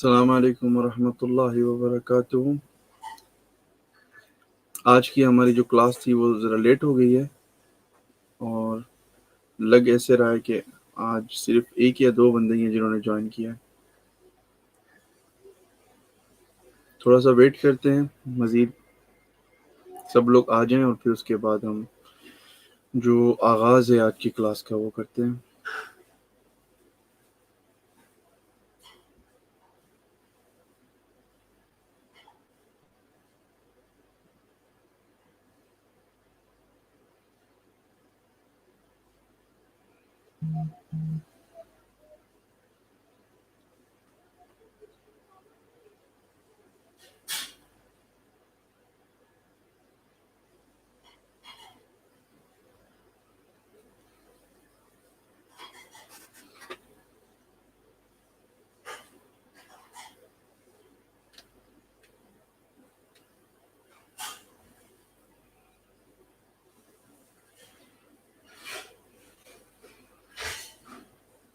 अस्सलाम वालेकुम वरहमतुल्लाहि वबरकातुहू। आज की हमारी जो क्लास थी वो ज़रा लेट हो गई है और लग ऐसे रहा है कि आज सिर्फ एक या दो बंदे ही हैं जिन्होंने ज्वाइन किया है। थोड़ा सा वेट करते हैं, मज़ीद सब लोग आ जाएं और फिर उसके बाद हम जो आगाज़ है आज की क्लास का वो करते हैं।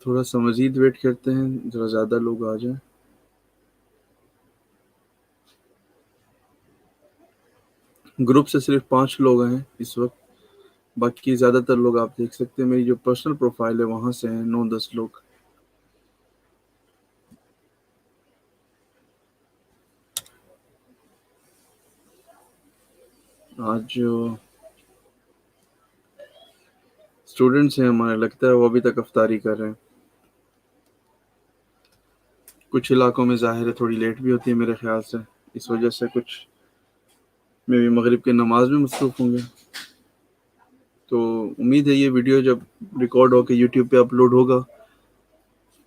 थोड़ा सा मज़ीद वेट करते हैं, ज़रा ज़्यादा लोग आ जाएं। ग्रुप से सिर्फ 5 लोग हैं इस वक्त, बाकी ज़्यादातर लोग आप देख सकते हैं मेरी जो पर्सनल प्रोफाइल है वहाँ से हैं 9-10 लोग। आज जो स्टूडेंट्स हैं हमारे, लगता है वो अभी तक अफ्तारी कर रहे हैं। कुछ इलाकों में ज़ाहिर है थोड़ी लेट भी होती है मेरे ख्याल से, इस वजह से कुछ में भी मगरिब की नमाज में मसरूफ़ होंगे। तो उम्मीद है ये वीडियो जब रिकॉर्ड होकर यूट्यूब पे अपलोड होगा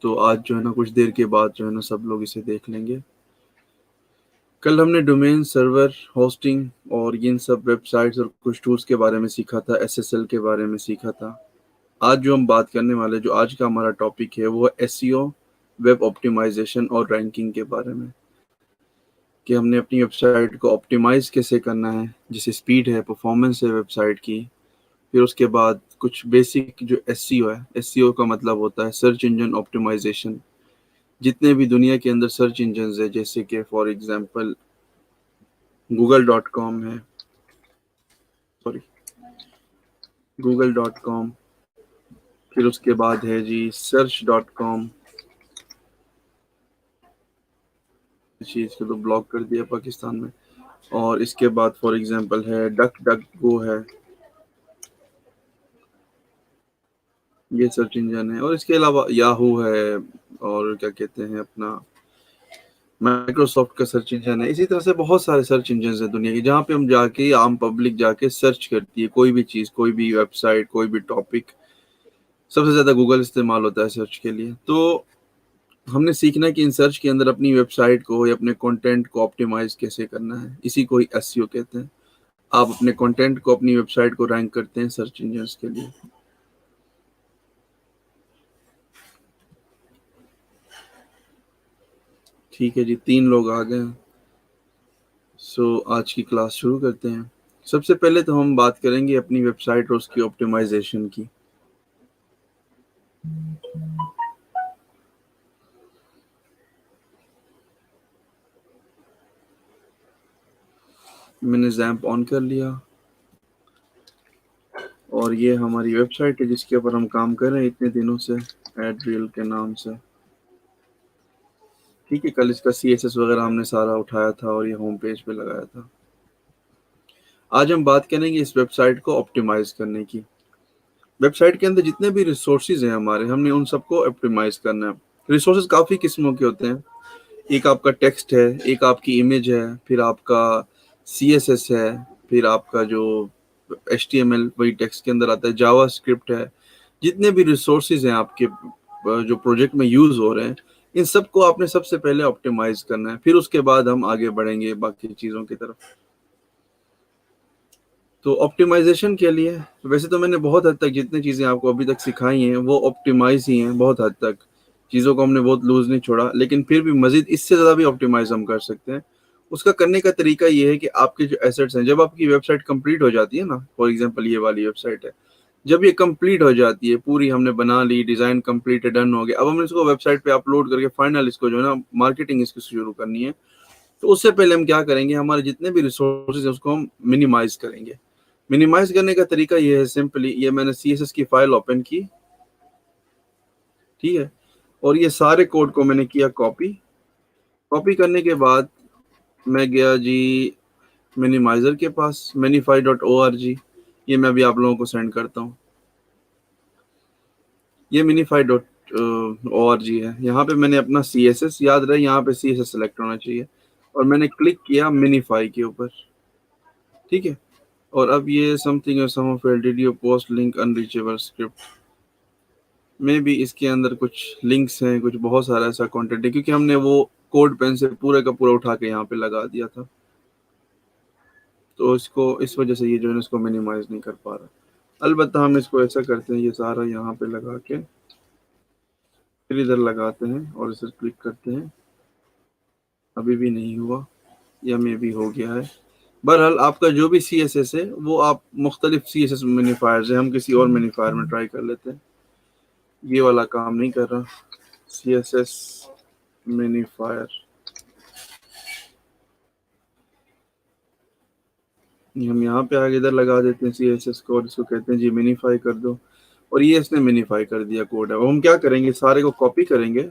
तो आज जो है ना कुछ देर के बाद जो है ना सब लोग इसे देख लेंगे। कल हमने डोमेन, सर्वर, होस्टिंग और इन सब वेबसाइट्स और कुछ टूल्स के बारे में सीखा था, एसएसएल के बारे में सीखा था। आज जो हम बात करने वाले, जो आज का हमारा टॉपिक है वो एसईओ, वेब ऑप्टिमाइजेशन और रैंकिंग के बारे में, कि हमने अपनी वेबसाइट को ऑप्टिमाइज़ कैसे करना है, जैसे स्पीड है, परफॉर्मेंस है वेबसाइट की। फिर उसके बाद कुछ बेसिक जो एसईओ है, एसईओ का मतलब होता है सर्च इंजन ऑप्टिमाइजेशन। जितने भी दुनिया के अंदर सर्च इंजन है, जैसे कि फॉर एग्जांपल google.com है, सॉरी google.com, फिर उसके बाद है जी search.com, चीज़ को तो ब्लॉक कर दिया पाकिस्तान में। और इसके बाद फॉर एग्जांपल है डक डक गो है, ये सर्च इंजन है। और इसके अलावा याहू है, और क्या कहते हैं अपना माइक्रोसॉफ्ट का सर्च इंजन है। इसी तरह से बहुत सारे सर्च इंजन हैं दुनिया के, जहाँ पे हम जाके, आम पब्लिक जाके सर्च करती है कोई भी चीज़, कोई भी वेबसाइट, कोई भी टॉपिक। सबसे ज़्यादा गूगल इस्तेमाल होता है सर्च के लिए। तो हमने सीखना है कि इन सर्च के अंदर अपनी वेबसाइट को या अपने कंटेंट को ऑप्टिमाइज कैसे करना है। इसी को ही एसईओ कहते हैं। आप अपने कंटेंट को, अपनी वेबसाइट को रैंक करते हैं सर्च इंजन के लिए। ठीक है जी, 3 लोग आ गए हैं। सो आज की क्लास शुरू करते हैं। सबसे पहले तो हम बात करेंगे अपनी वेबसाइट और उसकी ऑप्टिमाइजेशन की। मैंने जैम्प ऑन कर लिया और ये हमारी वेबसाइट है जिसके ऊपर हम काम कर रहे हैं इतने दिनों से, एडरियल के नाम से। ठीक है, कल इसका सीएसएस वगैरह हमने सारा उठाया था और ये होम पेज पे लगाया था। आज हम बात करेंगे इस वेबसाइट को ऑप्टिमाइज करने की। वेबसाइट के अंदर जितने भी रिसोर्सेज हैं हमारे, हमने उन सबको ऑप्टिमाइज करना है। रिसोर्सेज काफ़ी किस्मों के होते हैं। एक आपका टेक्स्ट है, एक आपकी इमेज है, फिर आपका सीएसएस है, फिर आपका जो एचटीएमएल वही टेक्स्ट के अंदर आता है, जावा स्क्रिप्ट है। जितने भी रिसोर्सेज हैं आपके जो प्रोजेक्ट में यूज़ हो रहे हैं, इन सबको आपने सबसे पहले ऑप्टिमाइज करना है। फिर उसके बाद हम आगे बढ़ेंगे बाकी चीज़ों की तरफ। तो ऑप्टिमाइजेशन के लिए वैसे तो मैंने बहुत हद तक जितनी चीज़ें आपको अभी तक सिखाई हैं वो ऑप्टिमाइज ही हैं। बहुत हद तक चीज़ों को हमने बहुत लूज नहीं छोड़ा, लेकिन फिर भी मज़ीद इससे ज़्यादा भी ऑप्टिमाइज हम कर सकते हैं। उसका करने का तरीका ये है कि आपके जो एसेट्स हैं, जब आपकी वेबसाइट कंप्लीट हो जाती है ना, फॉर एग्जांपल ये वाली वेबसाइट है, जब ये कंप्लीट हो जाती है पूरी, हमने बना ली, डिजाइन कंप्लीट है, डन हो गया, अब हमने इसको वेबसाइट पे अपलोड करके फाइनल इसको जो है ना मार्केटिंग इसकी शुरू करनी है। तो उससे पहले हम क्या करेंगे, हमारे जितने भी रिसोर्सेज है उसको हम मिनिमाइज करेंगे। मिनिमाइज करने का तरीका ये है, सिंपली ये मैंने CSS की फाइल ओपन की, ठीक है, और ये सारे कोड को मैंने किया कॉपी। कॉपी करने के बाद मैं गया जी मिनिमाइजर के पास, minify.org, ये मैं अभी आप लोगों को सेंड करता हूँ। ये minify.org है। यहाँ पे मैंने अपना CSS, याद रहे यहाँ पे CSS सेलेक्ट होना चाहिए, और मैंने क्लिक किया मिनिफाई के ऊपर, ठीक है। और अब ये something some of did you post link unreachable script में भी इसके अंदर कुछ लिंक्स हैं, कुछ बहुत सारा ऐसा कंटेंट है, क्योंकि हमने वो कोड पेन से पूरा का पूरा उठा के यहाँ पे लगा दिया था, तो इसको इस वजह से ये जो है इसको मिनिमाइज नहीं कर पा रहा। अलबत्ता हम इसको ऐसा करते हैं, ये सारा यहाँ पे लगा के फिर इधर लगाते हैं और इसे क्लिक करते हैं। अभी भी नहीं हुआ, या मे भी हो गया है। बहरहाल आपका जो भी CSS है वो आप मुख्तलिफ CSS मिनीफायर्स है, हम किसी और मिनीफायर में ट्राई कर लेते हैं। ये वाला काम नहीं कर रहा, CSS मिनीफायर, हम यहाँ पे आगे इधर लगा देते हैं CSS को और इसको कहते हैं जी मिनीफाई कर दो, और ये इसने मिनीफाई कर दिया कोड है। अब हम क्या करेंगे, सारे को कॉपी करेंगे,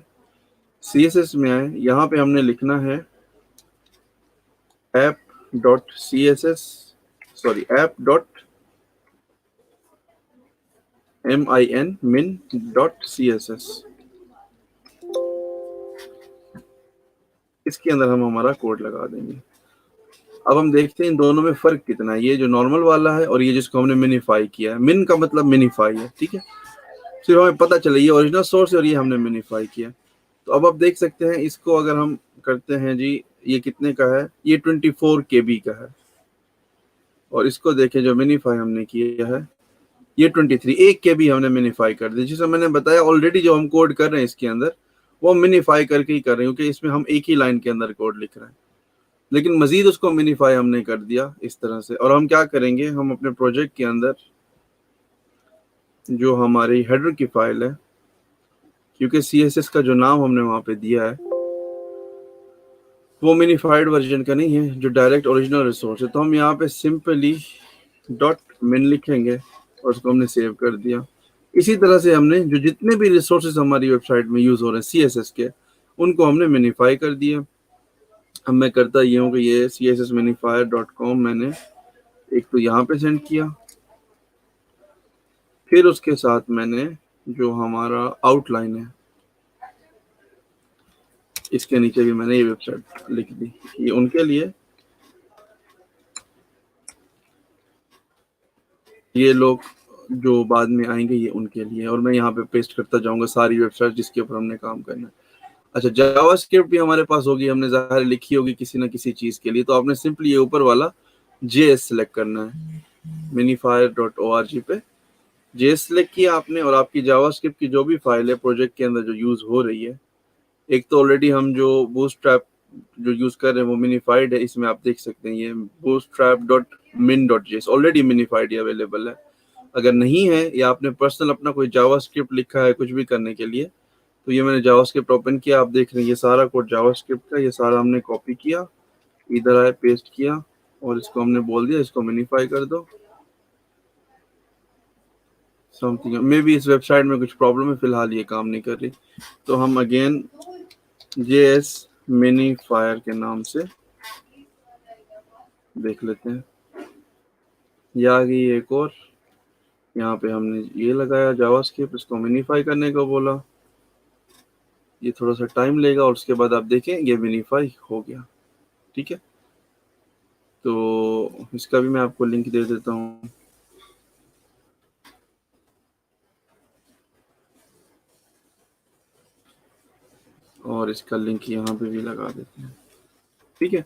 CSS में आए, यहाँ पे हमने लिखना है app.css, सॉरी app.min.css, इसके अंदर हम हमारा कोड लगा देंगे। अब हम देखते हैं इन दोनों में फर्क कितना है, ये जो नॉर्मल वाला है और ये जिसको हमने मिनीफाई किया है। मिन का मतलब मिनीफाई है, ठीक है, सिर्फ हमें पता चले ये ओरिजिनल सोर्स है और ये हमने मिनीफाई किया। तो अब आप देख सकते हैं, इसको अगर हम करते हैं जी, ये कितने का है, ये 24 KB का है, और इसको देखें जो मिनीफाई हमने किया है ये 23, 1 KB हमने मिनीफाई कर दी। जिसे मैंने बताया ऑलरेडी जो हम कोड कर रहे हैं इसके अंदर वो मिनीफाई करके ही कर रहे हैं, क्योंकि इसमें हम एक ही लाइन के अंदर कोड लिख रहे हैं, लेकिन मजीद उसको मिनीफाई हमने कर दिया इस तरह से। और हम क्या करेंगे, हम अपने प्रोजेक्ट के अंदर जो हमारी हेडर की फाइल है, क्योंकि CSS का जो नाम हमने वहां पे दिया है वो मिनीफाइड वर्जन का नहीं है, जो डायरेक्ट ओरिजिनल रिसोर्स है, तो हम यहाँ पे सिंपली .min लिखेंगे और उसको हमने सेव कर दिया। इसी तरह से हमने जो जितने भी रिसोर्सेज हमारी वेबसाइट में यूज हो रहे हैं CSS के, उनको हमने मिनीफाई कर दिया। अब मैं करता ये हूँ कि ये cssminifier.com मैंने एक तो यहाँ पे सेंड किया, फिर उसके साथ मैंने जो हमारा आउटलाइन है इसके नीचे भी मैंने ये वेबसाइट लिख दी, ये उनके लिए, ये लोग जो बाद में आएंगे ये उनके लिए, और मैं यहाँ पे पेस्ट करता जाऊंगा सारी वेबसाइट जिसके ऊपर हमने काम करना है। अच्छा, जावास्क्रिप्ट भी हमारे पास होगी, हमने ज़ाहिर लिखी होगी किसी ना किसी चीज़ के लिए, तो आपने सिंपली ये ऊपर वाला JS सेलेक्ट करना है, minifire.org पे JS सेलेक्ट किया आपने, और आपकी जावास्क्रिप्ट की जो भी फाइल है प्रोजेक्ट के अंदर जो यूज़ हो रही है, एक तो ऑलरेडी हम जो बूटस्ट्रैप जो यूज़ कर रहे हैं वो मिनीफाइड है, इसमें आप देख सकते हैं ये bootstrap.min.js ऑलरेडी मिनीफाइड अवेलेबल है। अगर नहीं है या आपने पर्सनल अपना कोई जावास्क्रिप्ट लिखा है कुछ भी करने के लिए, तो ये मैंने जावास्क्रिप्ट ओपन किया, आप देख रहे हैं ये सारा कोड जावास्क्रिप्ट का, ये सारा हमने कॉपी किया, इधर आए पेस्ट किया, और इसको हमने बोल दिया इसको मिनीफाई कर दो। समथिंग मे बी इस वेबसाइट में कुछ प्रॉब्लम है, फिलहाल ये काम नहीं कर रही, तो हम अगेन JS मिनीफायर के नाम से देख लेते हैं। ये आ गई एक और, यहाँ पे हमने ये लगाया जावास्क्रिप्ट, इसको मिनीफाई करने को बोला, ये थोड़ा सा टाइम लेगा और उसके बाद आप देखें ये मिनीफाई हो गया, ठीक है। तो इसका भी मैं आपको लिंक दे देता हूँ, और इसका लिंक यहाँ पे भी लगा देते हैं, ठीक है।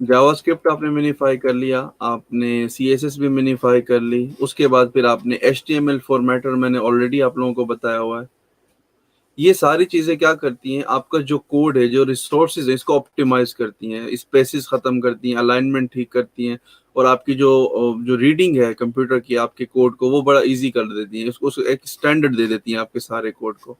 जावास्क्रिप्ट आपने मिनीफाई कर लिया, आपने CSS भी मिनीफाई कर ली, उसके बाद फिर आपने HTML फॉर्मेटर मैंने ऑलरेडी आप लोगों को बताया हुआ है, ये सारी चीजें क्या करती हैं, आपका जो कोड है, जो रिसोर्सेज है, इसको ऑप्टिमाइज करती हैं, स्पेसेस खत्म करती हैं, अलाइनमेंट ठीक करती हैं, और आपकी जो जो रीडिंग है कंप्यूटर की आपके कोड को, वो बड़ा इजी कर देती हैं, उसको एक स्टैंडर्ड दे देती हैं आपके सारे कोड को।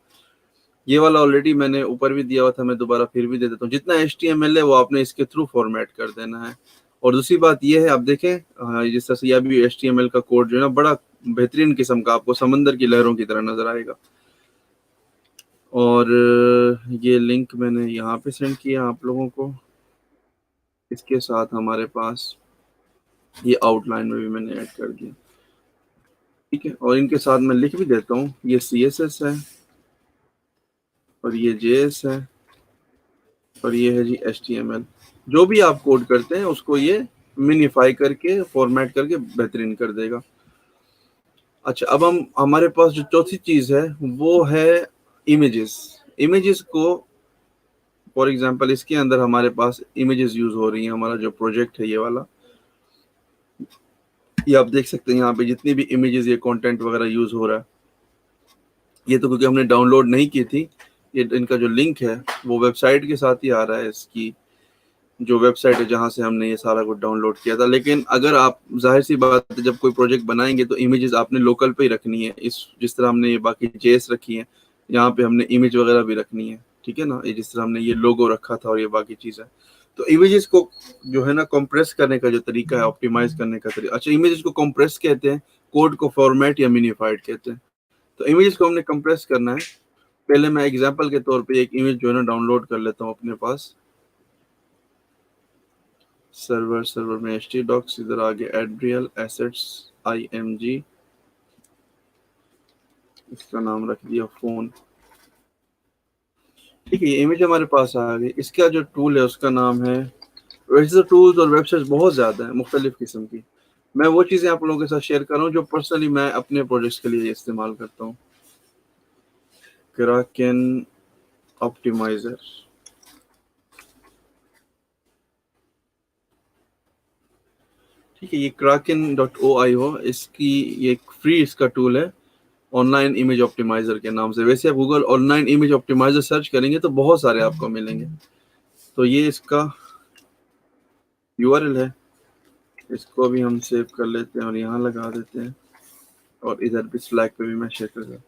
ये वाला ऑलरेडी मैंने ऊपर भी दिया हुआ था, मैं दोबारा फिर भी दे देता हूँ। जितना HTML है वो आपने इसके थ्रू फॉर्मेट कर देना है। और दूसरी बात ये है, आप देखें जिस तरह से यह भी HTML का कोड जो है ना, बड़ा बेहतरीन किस्म का, आपको समंदर की लहरों की तरह नजर आएगा। और ये लिंक मैंने यहाँ पे सेंड किया आप लोगों को। इसके साथ हमारे पास ये आउटलाइन में भी मैंने ऐड कर दिया, ठीक है। और इनके साथ मैं लिख भी देता हूँ, ये CSS है, और ये JS है, और ये है जी HTML। जो भी आप कोड करते हैं उसको ये मिनिफाई करके फॉर्मेट करके बेहतरीन कर देगा। अच्छा, अब हमारे पास जो चौथी चीज है वो है इमेजेस। इमेजेस को, फॉर एग्जांपल इसके अंदर हमारे पास इमेजेस यूज हो रही हैं। हमारा जो प्रोजेक्ट है ये वाला, ये आप देख सकते हैं यहाँ पे जितनी भी इमेजेस, ये कंटेंट वगैरह यूज हो रहा है, ये तो क्योंकि हमने डाउनलोड नहीं की थी। ये इनका जो लिंक है वो वेबसाइट के साथ ही आ रहा है, इसकी जो वेबसाइट है जहाँ से हमने ये सारा कुछ डाउनलोड किया था। लेकिन अगर आप, जाहिर सी बात है, जब कोई प्रोजेक्ट बनाएंगे तो इमेजेस आपने लोकल पे ही रखनी है। इस जिस तरह हमने ये बाकी JS रखी है, यहाँ पे हमने इमेज वगैरह भी रखनी है, ठीक है ना। ये जिस तरह हमने ये लोगो रखा था और ये बाकी चीज़ है, तो इमेजेस को जो है ना कंप्रेस करने का जो तरीका है, ऑप्टिमाइज करने का तरीका। अच्छा, इमेजेस को कंप्रेस कहते हैं, कोड को फॉर्मेट या मिनिफाइड कहते हैं। तो इमेजेस को हमने कंप्रेस करना है। पहले मैं एग्जाम्पल के तौर पर एक इमेज जो है ना डाउनलोड कर लेता हूँ अपने पास। सर्वर में htdocs, इधर आगे एड्रियल एसेट्स IMG, इसका नाम रख दिया फोन, ठीक है। ये इमेज हमारे पास आ गई। इसका जो टूल है उसका नाम है, वैसे तो टूल्स और वेबसाइट्स बहुत ज़्यादा है मुख्तलिफ किस्म की। मैं वो चीज़ें आप लोगों के साथ शेयर कर रहा हूँ जो पर्सनली मैं अपने प्रोजेक्ट्स के लिए इस्तेमाल करता हूँ। Kraken ऑप्टिमाइजर, ठीक है। ये kraken.io, इसकी ये फ्री इसका टूल है, ऑनलाइन इमेज ऑप्टिमाइजर के नाम से। वैसे आप Google online image optimiser search करेंगे तो बहुत सारे आपको मिलेंगे। तो ये इसका URL है, इसको भी हम सेव कर लेते हैं और यहाँ लगा देते हैं, और इधर भी स्लैक पे भी मैं शेयर कर देता हूँ।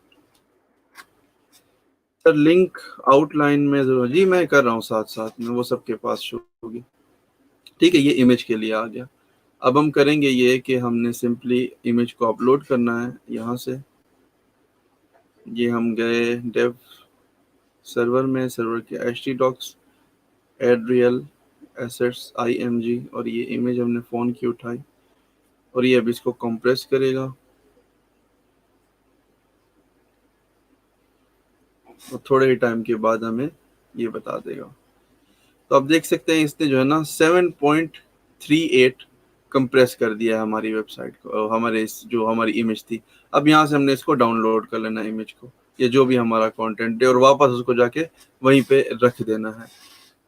लिंक आउटलाइन में जरूर जी मैं कर रहा हूँ, साथ साथ में वो सबके पास शो होगी, ठीक है। ये इमेज के लिए आ गया। अब हम करेंगे ये कि हमने सिंपली इमेज को अपलोड करना है यहाँ से। ये हम गए डेव सर्वर में, सर्वर के htdocs एड्रियल एसेट्स IMG, और ये इमेज हमने फ़ोन की उठाई, और ये अब इसको कंप्रेस करेगा और थोड़े ही टाइम के बाद हमें ये बता देगा। तो आप देख सकते हैं इसने जो है ना 7.38 कंप्रेस कर दिया है हमारी वेबसाइट को, हमारे इस जो हमारी इमेज थी। अब यहाँ से हमने इसको डाउनलोड कर लेना है इमेज को, ये जो भी हमारा कंटेंट है, और वापस उसको जाके वहीं पे रख देना है।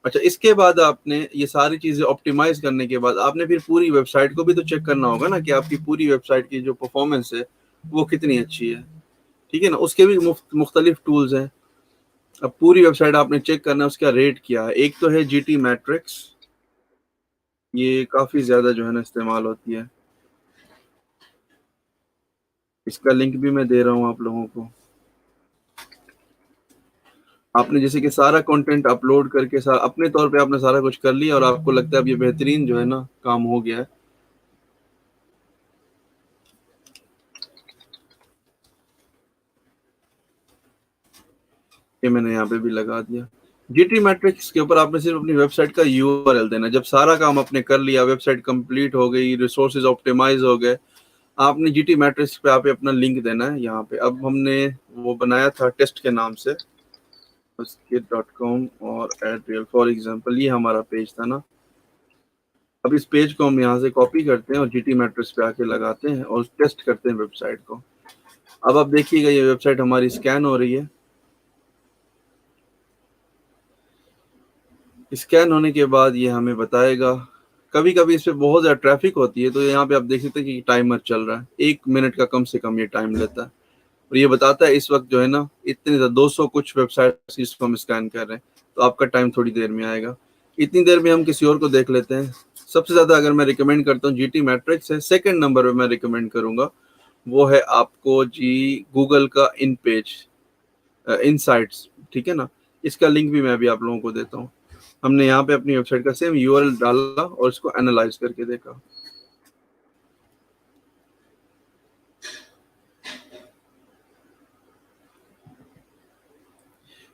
अच्छा, इसके बाद आपने ये सारी चीज़ें ऑप्टिमाइज करने के बाद आपने फिर पूरी वेबसाइट को भी तो चेक करना होगा ना कि आपकी पूरी वेबसाइट की जो परफॉर्मेंस है वो कितनी अच्छी है, ठीक है ना। उसके भी मुख्तलिफ टूल्स हैं। अब पूरी वेबसाइट आपने चेक करना है उसका रेट क्या है। एक तो है GT मैट्रिक्स, ये काफ़ी ज़्यादा जो है ना इस्तेमाल होती है। इसका लिंक भी मैं दे रहा हूँ आप लोगों को। आपने जैसे कि सारा कंटेंट अपलोड करके अपने तौर पे आपने सारा कुछ कर लिया और आपको लगता है अब ये बेहतरीन जो है ना काम हो गया है, ये मैंने यहाँ पे भी लगा दिया। GT मैट्रिक्स के ऊपर आपने सिर्फ अपनी वेबसाइट का URL देना। जब सारा काम आपने कर लिया, वेबसाइट कंप्लीट हो गई, रिसोर्सेज ऑप्टिमाइज हो गए, आपने GT मैट्रिक्स पे आप अपना लिंक देना है यहाँ पे। अब हमने वो बनाया था टेस्ट के नाम से, skit.com और एड्रियल फॉर एग्जांपल, ये हमारा पेज था ना। अब इस पेज को हम यहाँ से कॉपी करते हैं और GT मैट्रिक्स पे आके लगाते हैं और टेस्ट करते हैं वेबसाइट को। अब आप देखिएगा ये वेबसाइट हमारी स्कैन हो रही है। स्कैन होने के बाद ये हमें बताएगा, कभी कभी इस पर बहुत ज़्यादा ट्रैफिक होती है तो यहाँ पे आप देख सकते हैं कि टाइमर चल रहा है, 1 मिनट का कम से कम ये टाइम लेता है। और ये बताता है इस वक्त जो है ना इतने 200 कुछ वेबसाइट जिसको हम स्कैन कर रहे हैं, तो आपका टाइम थोड़ी देर में आएगा। इतनी देर में हम किसी और को देख लेते हैं। सबसे ज्यादा अगर मैं रिकमेंड करता हूँ जीटी मैट्रिक्स है। सेकंड नंबर पे मैं रिकमेंड करूंगा वो है आपको जी गूगल का इन पेज इनसाइट्स, ठीक है ना। इसका लिंक भी मैं अभी आप लोगों को देता हूँ। हमने यहाँ पे अपनी वेबसाइट का सेम यूआरएल डाला और इसको एनालाइज करके देखा।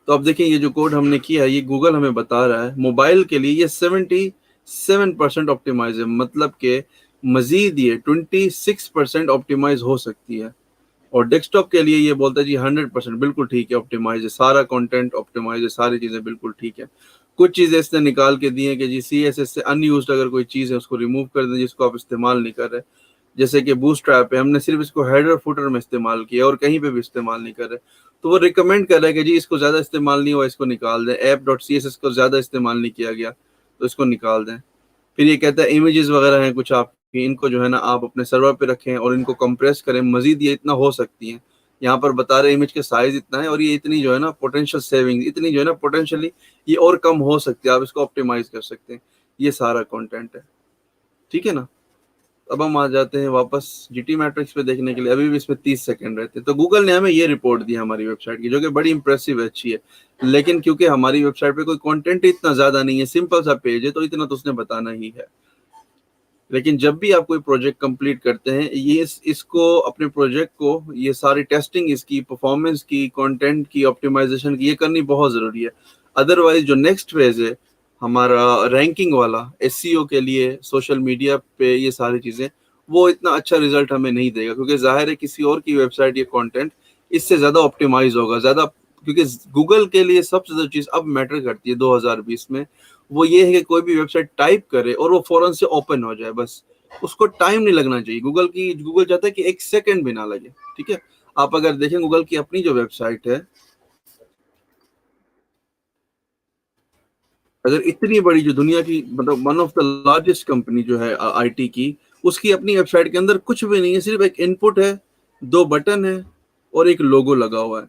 तो अब देखिए ये जो कोड हमने किया है ये गूगल हमें बता रहा है मोबाइल के लिए ये 77% ऑप्टिमाइज है, मतलब के मजीद ये 26% ऑप्टिमाइज हो सकती है। और डेस्कटॉप के लिए ये बोलता है जी 100% बिल्कुल ठीक है, ऑप्टिमाइज है, सारा कंटेंट ऑप्टिमाइज है, सारी चीजें बिल्कुल ठीक है। कुछ चीजें इसने निकाल के दी है कि जी CSS से अनयूज्ड अगर कोई चीज है उसको रिमूव कर दें जिसको आप इस्तेमाल नहीं कर रहे। जैसे कि बूटस्ट्रैप है, हमने सिर्फ इसको हेडर फुटर में इस्तेमाल किया और कहीं पे भी इस्तेमाल नहीं कर रहे। तो वो रिकमेंड कर रहा है कि जी इसको ज्यादा इस्तेमाल नहीं हुआ, इसको निकाल दें। app.css को ज्यादा इस्तेमाल नहीं किया गया तो इसको निकाल दें। फिर ये कहता है इमेजेस वगैरह हैं कुछ आपकी, इनको जो है ना आप अपने सर्वर पे रखें और इनको कंप्रेस करें, मजीद ये इतना हो सकती हैं। यहाँ पर बता रहे इमेज के साइज इतना है और ये इतनी जो है ना पोटेंशियल सेविंग, इतनी जो है ना पोटेंशियली ये और कम हो सकती है, आप इसको ऑप्टिमाइज कर सकते हैं। ये सारा कंटेंट है, ठीक है ना। अब हम आ जाते हैं वापस जीटी मैट्रिक्स पे देखने के लिए। अभी भी इसमें 30 सेकंड रहते हैं। तो गूगल ने हमें ये रिपोर्ट दी हमारी वेबसाइट की, जो कि बड़ी इंप्रेसिव है, अच्छी है। लेकिन क्योंकि हमारी वेबसाइट पे कोई कंटेंट इतना ज्यादा नहीं है, सिंपल सा पेज है, तो इतना तो उसने बताना ही है। लेकिन जब भी आप कोई प्रोजेक्ट कंप्लीट करते हैं ये इसको अपने प्रोजेक्ट को ये सारी टेस्टिंग, इसकी परफॉर्मेंस की, कंटेंट की, ऑप्टिमाइजेशन की, ये करनी बहुत जरूरी है। अदरवाइज जो नेक्स्ट फेज है हमारा रैंकिंग वाला SEO के लिए सोशल मीडिया पे, ये सारी चीजें वो इतना अच्छा रिजल्ट हमें नहीं देगा, क्योंकि जाहिर है किसी और की वेबसाइट या कंटेंट इससे ज्यादा ऑप्टिमाइज होगा ज्यादा। क्योंकि गूगल के लिए सबसे ज्यादा चीज अब मैटर करती है 2020 में, वो ये है कि कोई भी वेबसाइट टाइप करे और वो फौरन से ओपन हो जाए, बस उसको टाइम नहीं लगना चाहिए। गूगल चाहता है कि 1 सेकंड भी ना लगे, ठीक है। आप अगर देखें गूगल की अपनी जो वेबसाइट है, अगर इतनी बड़ी जो दुनिया की मतलब one of the largest company जो है IT की, उसकी अपनी वेबसाइट के अंदर कुछ भी नहीं है, सिर्फ एक इनपुट है, 2 बटन है और एक लोगो लगा हुआ है।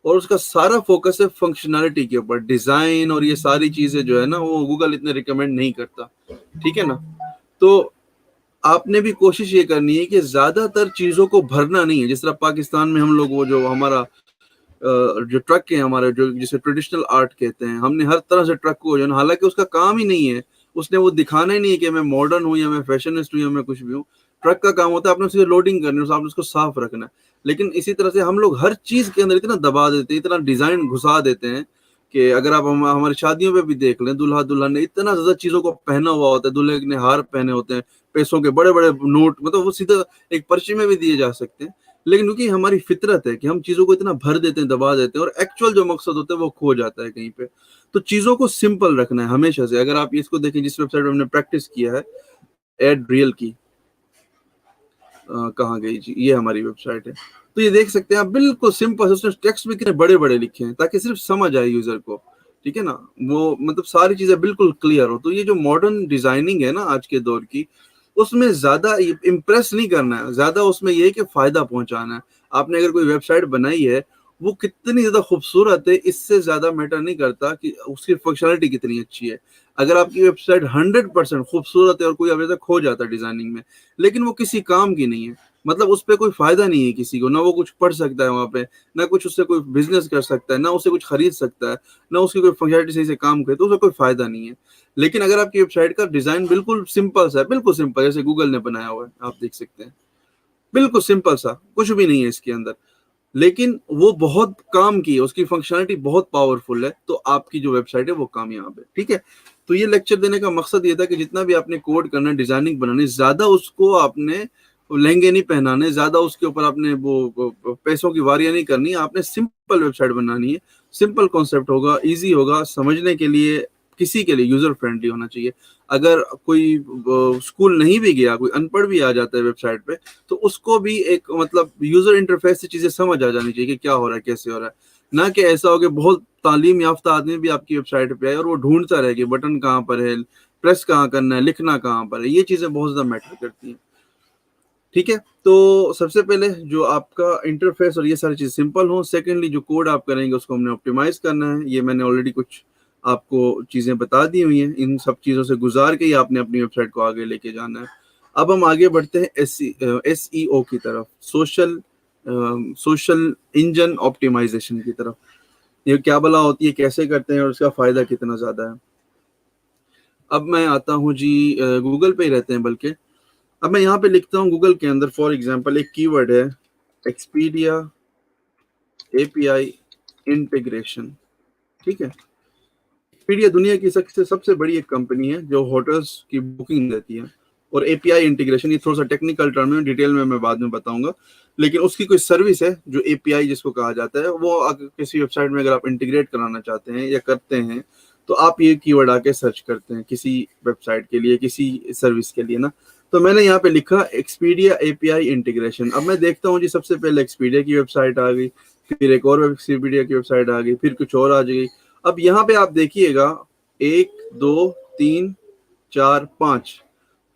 और उसका सारा फोकस है फंक्शनैलिटी के ऊपर, डिजाइन और ये सारी चीजें जो है ना वो गूगल इतने रिकमेंड नहीं करता, ठीक है ना। तो आपने भी कोशिश ये करनी है कि ज्यादातर चीजों को भरना नहीं है। जिस तरह पाकिस्तान में हम लोग वो जो हमारा जो ट्रक है हमारे, जो जिसे ट्रेडिशनल आर्ट कहते हैं, हमने हर तरह से ट्रक को जो है, हालांकि उसका काम ही नहीं है, उसने वो दिखाना ही नहीं है कि मैं मॉडर्न हूँ या मैं फैशनिस्ट हूँ या मैं कुछ भी हूँ। ट्रक का काम होता है आपने उसे लोडिंग करनी है, आपने उसको साफ रखना है। लेकिन इसी तरह से हम लोग हर चीज के अंदर इतना दबा देते हैं, इतना डिजाइन घुसा देते हैं कि अगर आप हमारी शादियों पे भी देख लें, दुल्हा दुल्हन ने इतना ज्यादा चीजों को पहना हुआ होता है, दूल्हे ने हार पहने होते हैं, पैसों के बड़े बड़े नोट, मतलब वो सीधा एक पर्ची में भी दिए जा सकते हैं। लेकिन क्योंकि हमारी फितरत है कि हम चीजों को इतना भर देते हैं, दबा देते हैं, और एक्चुअल जो मकसद होता है वो खो जाता है कहीं पे। तो चीजों को सिंपल रखना है हमेशा से। अगर आप इसको देखें, जिस वेबसाइट पे हमने प्रैक्टिस किया है एड रियल की, कहाँ गई जी, ये हमारी वेबसाइट है। तो ये देख सकते हैं आप, बिल्कुल सिंपल, उसने टेक्स्ट भी कितने बड़े बड़े लिखे हैं ताकि सिर्फ समझ आए यूजर को, ठीक है ना। वो मतलब सारी चीजें बिल्कुल क्लियर हो। तो ये जो मॉडर्न डिजाइनिंग है ना आज के दौर की, उसमें ज्यादा इम्प्रेस नहीं करना है, ज्यादा उसमें ये है कि फायदा पहुंचाना है। आपने अगर कोई वेबसाइट बनाई है वो कितनी ज्यादा खूबसूरत है, इससे ज्यादा मैटर नहीं करता कि उसकी फंक्शनलिटी कितनी अच्छी है। अगर आपकी वेबसाइट 100% खूबसूरत है और कोई अभी तक खो जाता है डिजाइनिंग में, लेकिन वो किसी काम की नहीं है, मतलब उस पर कोई फायदा नहीं है किसी को, ना वो कुछ पढ़ सकता है वहां पे, ना कुछ उससे कोई बिजनेस कर सकता है, ना उसे कुछ खरीद सकता है, ना उसकी कोई फंक्शनलिटी सही से काम करे, तो उसका कोई फायदा नहीं है। लेकिन अगर आपकी वेबसाइट का डिजाइन बिल्कुल सिंपल सा है, बिल्कुल सिंपल जैसे गूगल ने बनाया हुआ है, आप देख सकते हैं, बिल्कुल सिंपल सा, कुछ भी नहीं है इसके अंदर, लेकिन वो बहुत काम की है, उसकी फंक्शनलिटी बहुत पावरफुल है, तो आपकी जो वेबसाइट है वो कामयाब है, ठीक है। तो ये लेक्चर देने का मकसद ये था कि जितना भी आपने कोड करना, डिजाइनिंग बनानी, ज्यादा उसको आपने लहंगे नहीं पहनाने, ज्यादा उसके ऊपर आपने वो पैसों की वारियां नहीं करनी, आपने सिंपल वेबसाइट बनानी है। सिंपल कॉन्सेप्ट होगा, इजी होगा समझने के लिए, किसी के लिए यूजर फ्रेंडली होना चाहिए। अगर कोई स्कूल नहीं भी गया, कोई अनपढ़ भी आ जाता है वेबसाइट पे, तो उसको भी एक मतलब यूजर इंटरफेस से चीजें समझ आ जानी चाहिए कि क्या हो रहा है, कैसे हो रहा है। ना कि ऐसा हो कि बहुत तालीम याफ्ता आदमी भी आपकी वेबसाइट पे आए और वो ढूंढता रहे कि बटन कहाँ पर है, प्रेस कहाँ करना है, लिखना कहाँ पर है। ये चीजें बहुत ज्यादा मैटर करती हैं। ठीक है, तो सबसे पहले जो आपका इंटरफेस और ये सारी चीज़ सिंपल हो। सेकेंडली जो कोड आप करेंगे उसको हमने ऑप्टिमाइज करना है। ये मैंने ऑलरेडी कुछ आपको चीज़ें बता दी हुई हैं। इन सब चीज़ों से गुजार के ही आपने अपनी वेबसाइट को आगे लेके जाना है। अब हम आगे बढ़ते हैं SEO की तरफ, सोशल इंजन ऑप्टिमाइजेशन की तरफ। ये क्या भला होती है, कैसे करते हैं और उसका फ़ायदा कितना ज़्यादा है। अब मैं आता हूँ जी, गूगल पे ही रहते हैं बल्कि। अब मैं यहाँ पे लिखता हूँ गूगल के अंदर, फॉर एग्जांपल एक कीवर्ड है एक्सपीडिया API इंटीग्रेशन। ठीक है, एक्सपीडिया दुनिया की सबसे बड़ी एक कंपनी है जो होटल्स की बुकिंग देती है। और API इंटीग्रेशन, ये थोड़ा सा टेक्निकल टर्म है, डिटेल में मैं बाद में बताऊंगा। लेकिन उसकी कोई सर्विस है जो API जिसको कहा जाता है, वो अगर किसी वेबसाइट में अगर आप इंटीग्रेट कराना चाहते हैं या करते हैं, तो आप ये कीवर्ड आके सर्च करते हैं किसी वेबसाइट के लिए, किसी सर्विस के लिए ना। तो मैंने यहाँ पे लिखा एक्सपीडिया API इंटीग्रेशन। अब मैं देखता हूँ जी, सबसे पहले एक्सपीडिया की वेबसाइट आ गई, फिर एक और एक्सपीडिया की वेबसाइट आ गई, फिर कुछ और आ गई। अब यहाँ पे आप देखिएगा 1 2 3 4 5,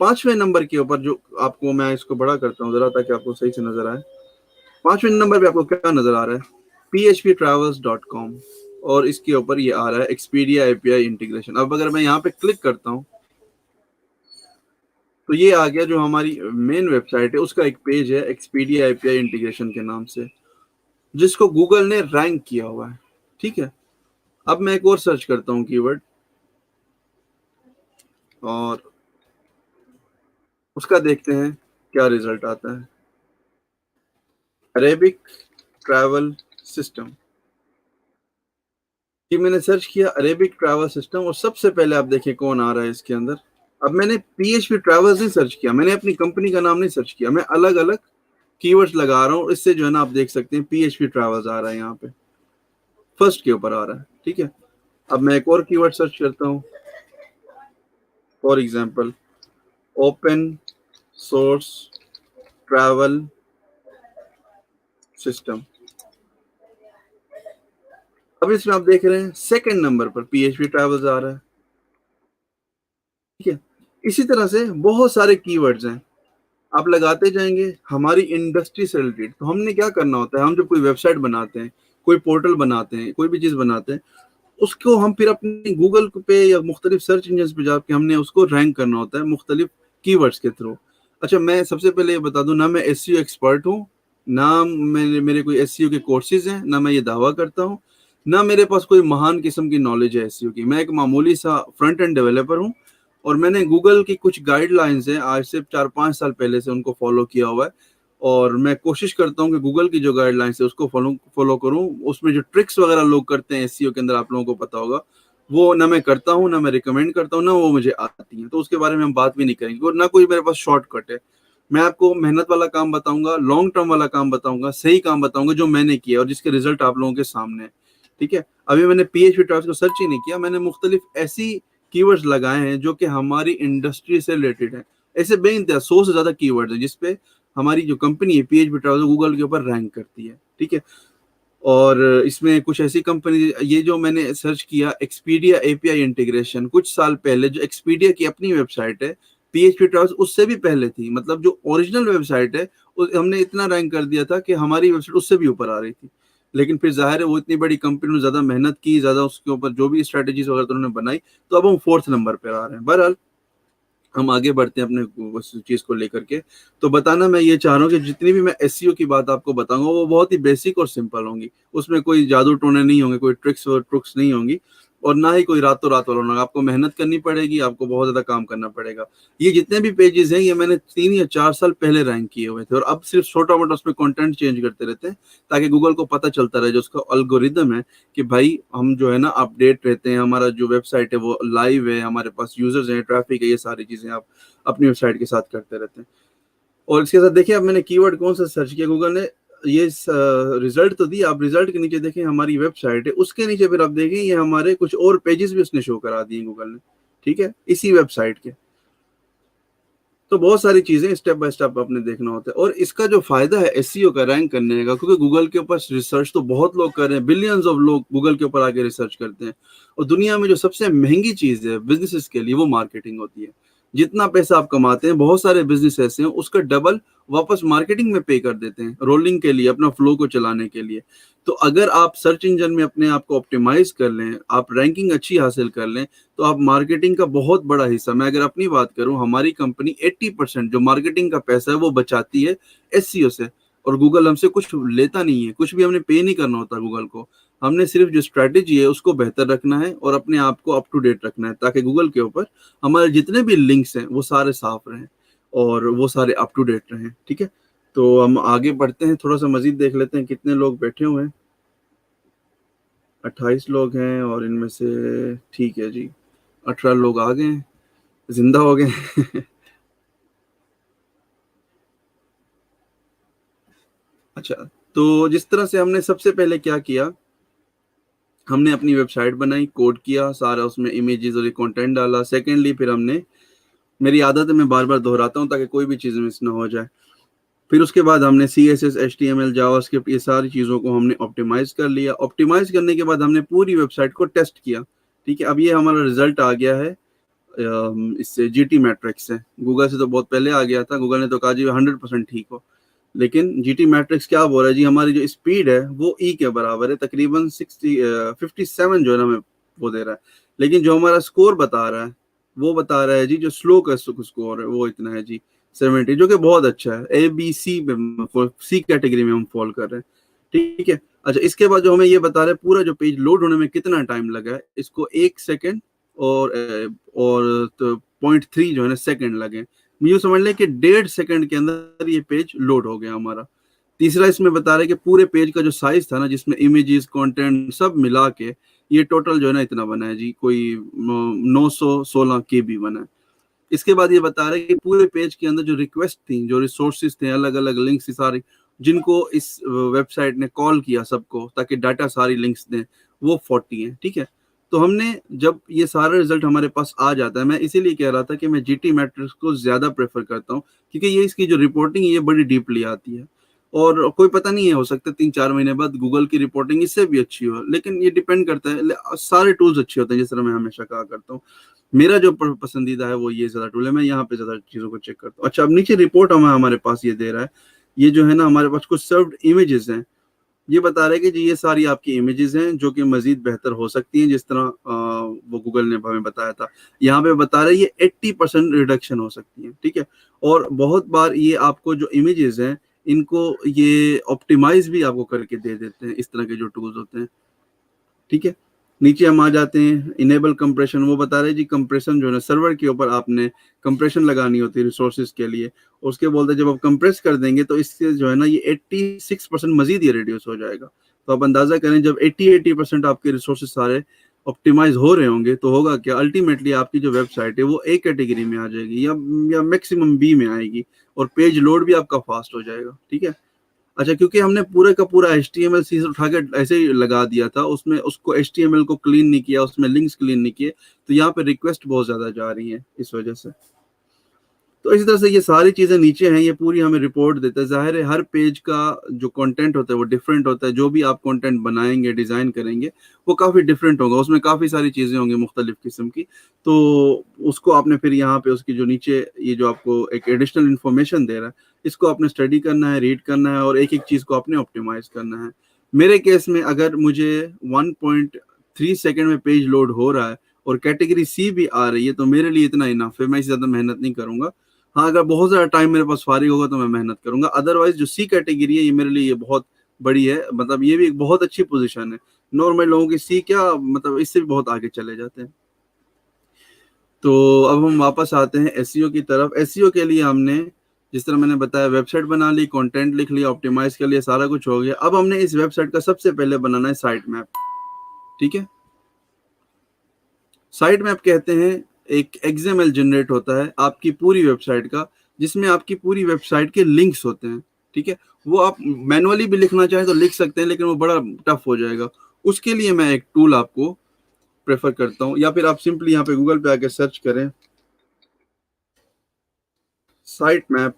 5वें नंबर के ऊपर जो आपको, मैं इसको बड़ा करता हूँ जरा ताकि आपको सही से नजर आए। 5वें नंबर पे आपको क्या नजर आ रहा है, phptravels.com, और इसके ऊपर ये आ रहा है एक्सपीडिया API इंटीग्रेशन। अब अगर मैं यहाँ पे क्लिक करता हूँ तो ये आ गया जो हमारी मेन वेबसाइट है, उसका एक पेज है एक्सपीडिया API इंटीग्रेशन के नाम से, जिसको गूगल ने रैंक किया हुआ है। ठीक है, अब मैं एक और सर्च करता हूँ कीवर्ड, और उसका देखते हैं क्या रिजल्ट आता है। अरेबिक ट्रैवल सिस्टम, कि मैंने सर्च किया अरेबिक ट्रैवल सिस्टम, और सबसे पहले आप देखिए कौन आ रहा है इसके अंदर। अब मैंने PHP ट्रैवल्स नहीं सर्च किया, मैंने अपनी कंपनी का नाम नहीं सर्च किया, मैं अलग अलग कीवर्ड्स लगा रहा हूँ। इससे जो है ना, आप देख सकते हैं PHP ट्रैवल्स आ रहा है यहाँ पे, फर्स्ट के ऊपर आ रहा है। ठीक है, अब मैं एक और कीवर्ड सर्च करता हूँ, for example open source travel system. अब इसमें आप देख रहे हैं सेकंड नंबर पर PHP ट्रैवल्स आ रहा है। ठीक है, इसी तरह से बहुत सारे कीवर्ड्स हैं, आप लगाते जाएंगे हमारी इंडस्ट्री से रिलेटेड। तो हमने क्या करना होता है, हम जब कोई वेबसाइट बनाते हैं, कोई पोर्टल बनाते हैं, कोई भी चीज बनाते हैं, उसको हम फिर अपने गूगल पे या मुख्तलिफ सर्च इंजन पे जाके हमने उसको रैंक करना होता है मुख्तलिफ कीवर्ड्स के थ्रू। अच्छा, मैं सबसे पहले ये बता दूं, ना मैं SEO एक्सपर्ट हूँ, ना मेरे कोई SEO के कोर्सेज हैं, ना मैं ये दावा करता हूँ, ना मेरे पास कोई महान किस्म की नॉलेज है SEO की। मैं एक मामूली सा फ्रंट एंड डेवलपर हूँ, और मैंने गूगल की कुछ गाइडलाइंस हैं आज से 4-5 साल पहले से उनको फॉलो किया हुआ है। और मैं कोशिश करता हूँ कि गूगल की जो गाइडलाइंस है उसको फॉलो करूँ। उसमें जो ट्रिक्स वगैरह लोग करते हैं SEO के अंदर, आप लोगों को पता होगा, वो ना मैं करता हूँ, ना मैं रिकमेंड करता हूँ, ना वो मुझे आती है, तो उसके बारे में हम बात भी नहीं करेंगे। और ना कोई मेरे पास शॉर्टकट है। मैं आपको मेहनत वाला काम बताऊंगा, लॉन्ग टर्म वाला काम बताऊंगा, सही काम बताऊंगा जो मैंने किया और जिसके रिजल्ट आप लोगों के सामने है। ठीक है, अभी मैंने PHP ट्रैवल्स को सर्च ही नहीं किया, मैंने मुख्तलिफ ऐसी कीवर्ड्स लगाए हैं जो कि हमारी इंडस्ट्री से रिलेटेड है। ऐसे बेइंतहा 100 से ज्यादा कीवर्ड्स हैं जिसपे हमारी जो कंपनी है PHP ट्रैवल्स गूगल के ऊपर रैंक करती है। ठीक है, और इसमें कुछ ऐसी कंपनी, ये जो मैंने सर्च किया एक्सपीडिया API इंटीग्रेशन, कुछ साल पहले जो एक्सपीडिया की अपनी वेबसाइट है, PHP ट्रैवल्स उससे भी पहले थी, मतलब जो ओरिजिनल वेबसाइट है हमने इतना रैंक कर दिया था कि हमारी वेबसाइट उससे भी ऊपर आ रही थी। लेकिन फिर जाहिर है वो इतनी बड़ी कंपनी ने ज्यादा मेहनत की, ज्यादा उसके ऊपर जो भी स्ट्रेटेजीज वगैरह उन्होंने बनाई, तो अब हम 4th नंबर पर आ रहे हैं। बहरहाल हम आगे बढ़ते हैं अपने उस चीज को लेकर के। तो बताना मैं ये चाह रहा हूँ कि जितनी भी मैं SEO की बात आपको बताऊंगा वो बहुत ही बेसिक और सिंपल होंगी, उसमें कोई जादू टोने नहीं होंगे, कोई ट्रिक्स और ट्रुक्स नहीं होंगी, और ना ही कोई रातों रात वाला होगा। आपको मेहनत करनी पड़ेगी, आपको बहुत ज्यादा काम करना पड़ेगा। ये जितने भी पेजेस हैं ये मैंने 3 या 4 साल पहले रैंक किए हुए थे, और अब सिर्फ छोटा मोटा उसमें कंटेंट चेंज करते रहते हैं ताकि गूगल को पता चलता रहे, जो उसका एल्गोरिदम है कि भाई हम जो है ना अपडेट रहते हैं, हमारा जो वेबसाइट है वो लाइव है, हमारे पास यूजर्स हैं, ट्रैफिक है, ये सारी चीजें आप अपनी वेबसाइट के साथ करते रहते हैं। और इसके साथ देखिए, अब मैंने कीवर्ड कौन सा सर्च किया, गूगल ने ये रिजल्ट तो दिया। आप रिजल्ट के नीचे देखें हमारी वेबसाइट है, उसके नीचे फिर आप देखें ये हमारे कुछ और पेजेस भी उसने शो करा दिए गूगल ने। ठीक है, इसी वेबसाइट के। तो बहुत सारी चीजें स्टेप बाय स्टेप आपने देखना होता है। और इसका जो फायदा है SEO का रैंक करने का, क्योंकि गूगल के ऊपर रिसर्च तो बहुत लोग कर रहे हैं, बिलियंस ऑफ लोग गूगल के ऊपर आके रिसर्च करते हैं। और दुनिया में जो सबसे महंगी चीज है बिजनेसेस के लिए वो मार्केटिंग होती है। जितना पैसा आप कमाते हैं, बहुत सारे बिजनेस ऐसे हैं उसका डबल वापस मार्केटिंग में पे कर देते हैं, रोलिंग के लिए, अपना फ्लो को चलाने के लिए। तो अगर आप सर्च इंजन में अपने आप को ऑप्टिमाइज कर लें, आप रैंकिंग अच्छी हासिल कर लें, तो आप मार्केटिंग का बहुत बड़ा हिस्सा, मैं अगर अपनी बात करूं, हमारी कंपनी 80% जो मार्केटिंग का पैसा है वो बचाती है एससीओ से। और गूगल हमसे कुछ लेता नहीं है, कुछ भी हमने पे नहीं करना होता गूगल को। हमने सिर्फ जो स्ट्रैटेजी है उसको बेहतर रखना है और अपने आप को अप टू डेट रखना है, ताकि गूगल के ऊपर हमारे जितने भी लिंक्स हैं वो सारे साफ रहें और वो सारे अप टू डेट रहें। ठीक है, तो हम आगे बढ़ते हैं, थोड़ा सा मजीद देख लेते हैं कितने लोग बैठे हुए हैं। 28 लोग हैं और इनमें से ठीक है जी 18 लोग आ गए हैं, जिंदा हो गए। अच्छा, तो जिस तरह से हमने सबसे पहले क्या किया, हमने अपनी वेबसाइट बनाई, कोड किया सारा, उसमें इमेजेस और कंटेंट डाला। सेकेंडली फिर हमने, मेरी आदत है मैं बार बार दोहराता हूँ ताकि कोई भी चीज़ मिस ना हो जाए। फिर उसके बाद हमने CSS, HTML, जावास्क्रिप्ट, ये सारी चीज़ों को हमने ऑप्टिमाइज कर लिया। ऑप्टिमाइज करने के बाद हमने पूरी वेबसाइट को टेस्ट किया। ठीक है, अब ये हमारा रिजल्ट आ गया है इससे, GT मैट्रिक्स से। गूगल से तो बहुत पहले आ गया था, गूगल ने तो कहा जी 100% ठीक हो, लेकिन GT मैट्रिक्स क्या बोल रहा है जी, हमारी जो स्पीड है वो ई के बराबर है, तकरीबन 57 जो है ना हमें वो दे रहा है। लेकिन जो हमारा स्कोर बता रहा है वो बता रहा है जी, जो स्लो का स्कोर है वो इतना है जी 70, जो कि बहुत अच्छा है। ABC में, सी कैटेगरी में हम फॉल कर रहे हैं। ठीक है, अच्छा, इसके बाद जो हमें ये बता रहा है पूरा जो पेज लोड होने में कितना टाइम लगा है, इसको 1 सेकेंड और तो 0.3 जो है ना सेकेंड लगे। यूँ समझ लें कि 1.5 सेकेंड के अंदर ये पेज लोड हो गया हमारा। तीसरा इसमें बता रहे हैं कि पूरे पेज का जो साइज था ना, जिसमें इमेजेस, कंटेंट सब मिला के, ये टोटल जो है ना इतना बना है जी, कोई 916 KB बना है। इसके बाद ये बता रहे हैं कि पूरे पेज के अंदर जो रिक्वेस्ट थी, जो रिसोर्सेज थे, अलग अलग लिंक्स सारी, जिनको इस वेबसाइट ने कॉल किया सबको ताकि डाटा सारी लिंक्स दें, वो 40 है। ठीक है, तो हमने जब ये सारा रिजल्ट हमारे पास आ जाता है, मैं इसीलिए कह रहा था कि मैं GT मैट्रिक्स को ज्यादा प्रेफर करता हूँ, क्योंकि ये इसकी जो रिपोर्टिंग है ये बड़ी डीपली आती है। और कोई पता नहीं है, हो सकता है 3-4 महीने बाद गूगल की रिपोर्टिंग इससे भी अच्छी हो, लेकिन ये डिपेंड करता है। सारे टूल्स अच्छे होते हैं, जिस तरह मैं हमेशा कहा करता हूँ। मेरा जो पसंदीदा है वो ये ज्यादा टूल है, मैं यहाँ पे ज्यादा चीजों को चेक करता हूँ। अच्छा, अब नीचे रिपोर्ट हमारे पास ये दे रहा है, ये जो है ना हमारे पास कुछ सर्व्ड इमेजेस हैं। ये बता रहा है कि जी ये सारी आपकी इमेजेस हैं जो कि मजीद बेहतर हो सकती हैं, जिस तरह वो गूगल ने हमें बताया था। यहाँ पे बता रहे हैं ये 80% रिडक्शन हो सकती है। ठीक है, और बहुत बार ये आपको जो इमेजेस हैं इनको ये ऑप्टिमाइज भी आपको करके दे देते हैं, इस तरह के जो टूल्स होते हैं। ठीक है, नीचे हम आ जाते हैं, इनेबल कंप्रेशन। वो बता रहे हैं जी कंप्रेशन जो है ना सर्वर के ऊपर आपने कंप्रेशन लगानी होती है रिसोर्सेज के लिए। उसके बोलते हैं जब आप कंप्रेस कर देंगे तो इससे जो है ना ये 86% मजीद ये रिड्यूस हो जाएगा। तो आप अंदाजा करें, जब 80% आपके रिसोर्सेज सारे ऑप्टिमाइज हो रहे होंगे तो होगा क्या, अल्टीमेटली आपकी जो वेबसाइट है वो A कैटेगरी में आ जाएगी, या मैक्सिमम B में आएगी, और पेज लोड भी आपका फास्ट हो जाएगा। ठीक है, अच्छा, क्योंकि हमने पूरे का पूरा HTML सीधे उठा के ऐसे ही लगा दिया था, उसमें उसको HTML को क्लीन नहीं किया, उसमें लिंक्स क्लीन नहीं किए, तो यहाँ पे रिक्वेस्ट बहुत ज्यादा जा रही है इस वजह से। तो इसी तरह से ये सारी चीजें नीचे हैं, ये पूरी हमें रिपोर्ट देता है। जाहिर है हर पेज का जो कंटेंट होता है वो डिफरेंट होता है, जो भी आप कंटेंट बनाएंगे, डिजाइन करेंगे, वो काफी डिफरेंट होगा, उसमें काफी सारी चीजें होंगी मुख्तलिफ किस्म की। तो उसको आपने फिर यहाँ पे उसकी जो नीचे ये जो आपको एक एडिशनल इंफॉर्मेशन दे रहा है, इसको आपने स्टडी करना है, रीड करना है, और एक एक चीज को आपने ऑप्टिमाइज करना है। मेरे केस में अगर मुझे 1.3 सेकेंड में पेज लोड हो रहा है और कैटेगरी C भी आ रही है तो मेरे लिए इतना इनफ है, मैं इससे ज्यादा मेहनत नहीं करूंगा। हाँ, अगर बहुत ज़्यादा टाइम मेरे पास फारिग होगा तो मैं मेहनत करूंगा, अदरवाइज जो C कैटेगरी है ये मेरे लिए ये बहुत बड़ी है, मतलब ये भी एक बहुत अच्छी पोजीशन है। नॉर्मल लोगों की C क्या, मतलब इससे भी बहुत आगे चले जाते हैं। तो अब हम वापस आते हैं एसईओ की तरफ। एसईओ के लिए हमने, जिस तरह मैंने बताया, वेबसाइट बना ली, कंटेंट लिख लिया, ऑप्टिमाइज कर लिया, सारा कुछ हो गया। अब हमने इस वेबसाइट का सबसे पहले बनाना है साइट मैप। ठीक है, साइट मैप कहते हैं, एक XML जनरेट होता है आपकी पूरी वेबसाइट का, जिसमें आपकी पूरी वेबसाइट के लिंक्स होते हैं। ठीक है, वो आप मैनुअली भी लिखना चाहें तो लिख सकते हैं, लेकिन वो बड़ा टफ हो जाएगा। उसके लिए मैं एक टूल आपको प्रेफर करता हूँ, या फिर आप सिंपली यहाँ पे गूगल पे आके सर्च करें साइट मैप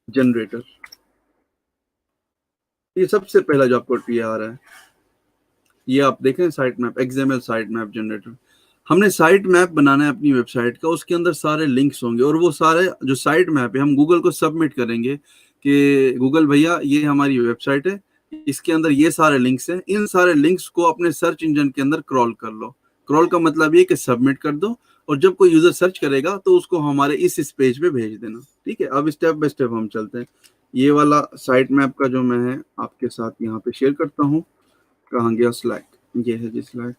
जनरेटर। ये सबसे पहला जो आपको ये आ रहा है, ये आप देखें site map, XML site map generator. हमने साइट मैप बनाना है अपनी वेबसाइट का, उसके अंदर सारे लिंक्स होंगे और वो सारे जो साइट मैप है हम गूगल को सबमिट करेंगे कि गूगल भैया ये हमारी वेबसाइट है, इसके अंदर ये सारे लिंक्स हैं, इन सारे लिंक्स को अपने सर्च इंजन के अंदर क्रॉल कर लो। क्रॉल का मतलब ये कि सबमिट कर दो और जब कोई यूजर सर्च करेगा तो उसको हमारे इस पेज पे भेज देना। ठीक है, अब स्टेप बाय स्टेप हम चलते हैं। ये वाला साइट मैप का जो मैं है आपके साथ यहाँ पे शेयर करता हूँ। कहाँ गया स्लैक? ये है जी स्लैक,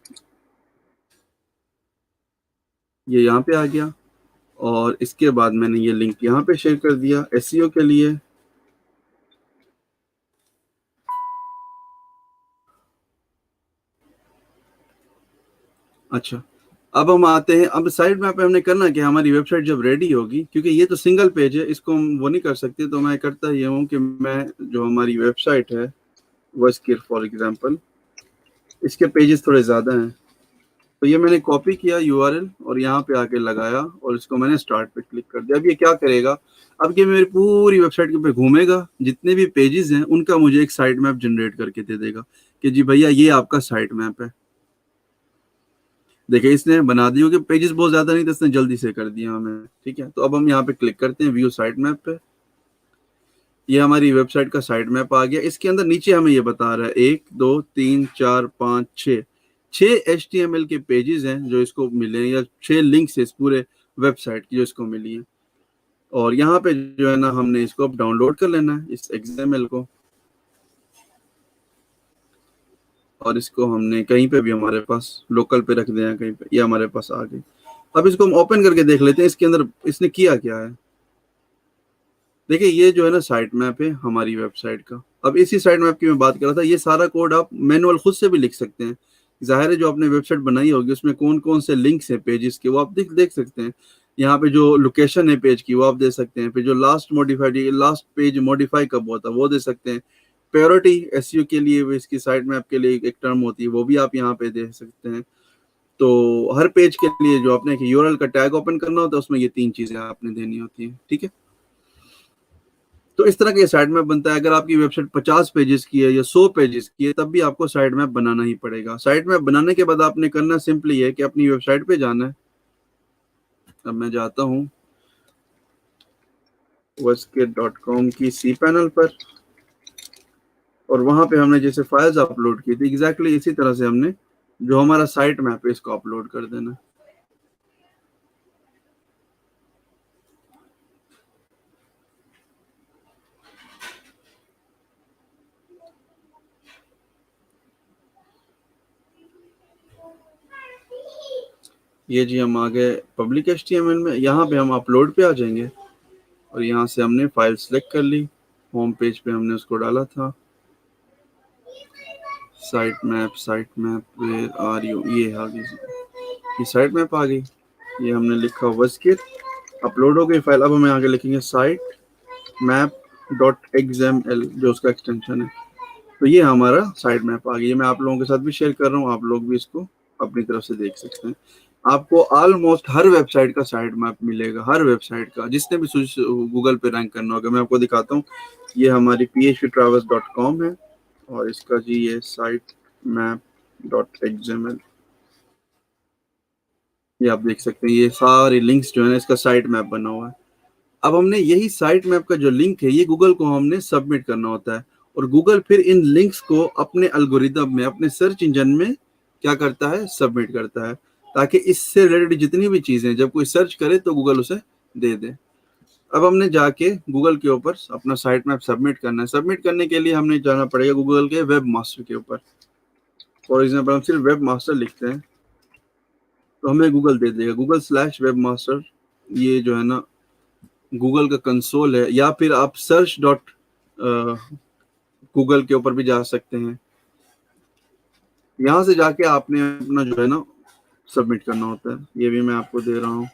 ये यहाँ पे आ गया और इसके बाद मैंने ये लिंक यहाँ पे शेयर कर दिया एसईओ के लिए। अच्छा, अब हम आते हैं, अब साइड मैप पे हमने करना कि हमारी वेबसाइट जब रेडी होगी, क्योंकि ये तो सिंगल पेज है, इसको हम वो नहीं कर सकते, तो मैं करता ये हूँ कि मैं जो हमारी वेबसाइट है वस्किर फॉर एग्जांपल, इसके पेजेस थोड़े ज़्यादा हैं, तो ये मैंने कॉपी किया यूआरएल और यहाँ पे आके लगाया और इसको मैंने स्टार्ट पे क्लिक कर दिया। अब ये क्या करेगा, अब ये मेरी पूरी वेबसाइट के पे घूमेगा, जितने भी पेजेस हैं उनका मुझे एक साइट मैप जनरेट करके दे देगा कि जी भैया ये आपका साइट मैप है। देखिए इसने बना दी, कि पेजेस बहुत ज्यादा नहीं तो इसने जल्दी से कर दिया हमें। ठीक है, तो अब हम यहाँ पे क्लिक करते हैं व्यू साइट मैप पे। ये हमारी वेबसाइट का साइट मैप आ गया। इसके अंदर नीचे हमें ये बता रहा है 1 2 3 4 5 6 HTML के पेजेस हैं जो इसको मिले हैं, या 6 लिंक्स है इस पूरे वेबसाइट की जो इसको मिली है। और यहाँ पे जो है ना हमने इसको अब डाउनलोड कर लेना है इस XML को, और इसको हमने कहीं पे भी हमारे पास लोकल पे रख दिया कहीं पे, ये हमारे पास आ गई। अब इसको हम ओपन करके देख लेते हैं इसके अंदर इसने किया क्या है। देखिए ये जो है ना साइट मैप है हमारी वेबसाइट का। अब इसी साइट मैप की मैं बात कर रहा था, ये सारा कोड आप मैनुअल खुद से भी लिख सकते हैं। जाहिर है जो आपने वेबसाइट बनाई होगी उसमें कौन कौन से लिंक्स हैं पेजेस के, वो आप देख सकते हैं। यहाँ पे जो लोकेशन है पेज की वो आप दे सकते हैं, फिर जो लास्ट पेज मॉडिफाई कब होता है वो दे सकते हैं। प्रायोरिटी एसईओ के लिए इसकी साइट मैप के लिए एक टर्म होती है, वो भी आप यहाँ पे दे सकते हैं। तो हर पेज के लिए जो आपने यूआरएल का टैग ओपन करना होता है उसमें ये 3 चीजें आपने देनी होती है। ठीक है, तो इस तरह का साइट मैप बनता है। अगर आपकी वेबसाइट 50 पेजेस की है या 100 पेजेस की है तब भी आपको साइट मैप बनाना ही पड़ेगा। साइट मैप बनाने के बाद आपने करना सिंपली है कि अपनी वेबसाइट पे जाना है। अब मैं जाता हूँ weskit.com की सी पैनल पर, और वहां पे हमने जैसे फाइल्स अपलोड की थी एग्जैक्टली इसी तरह से हमने जो हमारा साइट मैप है इसको अपलोड कर देना। ये जी हम आ गए पब्लिक HTML में, यहाँ पे हम अपलोड पे आ जाएंगे और यहाँ से हमने फाइल सेलेक्ट कर ली, होम पेज पे हमने उसको डाला था। Site map where are you, ये आ गई, ये साइट मैप आ गई। ये हमने लिखा वस्किर, अपलोड हो गई फाइल। अब हमें आगे लिखेंगे साइट मैप .xml जो उसका एक्सटेंशन है। तो ये हमारा साइट मैप आ गई। मैं आप लोगों के साथ भी शेयर कर रहा हूँ, आप लोग भी इसको अपनी तरफ से देख सकते हैं। आपको ऑलमोस्ट हर वेबसाइट का साइट मैप मिलेगा, हर वेबसाइट का जिसने भी गूगल पे रैंक करना होगा। मैं आपको दिखाता हूँ, ये हमारी phptravels.com है और इसका जी ये साइट मैप .xml, ये आप देख सकते हैं, ये सारे लिंक्स जो है ना इसका साइट मैप बना हुआ है। अब हमने यही साइट मैप का जो लिंक है ये गूगल को हमने सबमिट करना होता है, और गूगल फिर इन लिंक्स को अपने एल्गोरिदम में, अपने सर्च इंजन में क्या करता है, सबमिट करता है, ताकि इससे रिलेटेड जितनी भी चीजें जब कोई सर्च करे तो गूगल उसे दे दे। अब हमने जाके गूगल के ऊपर अपना साइट मैप सबमिट करना है। सबमिट करने के लिए हमने जाना पड़ेगा गूगल के वेब मास्टर के ऊपर। फॉर एग्जाम्पल हम सिर्फ वेब मास्टर लिखते हैं तो हमें गूगल दे देगा, Google/webmaster। ये जो है ना गूगल का कंसोल है, या फिर आप सर्च डॉट गूगल के ऊपर भी जा सकते हैं। यहाँ से जाके आपने अपना जो है ना सबमिट करना होता है। ये भी मैं आपको दे रहा हूँ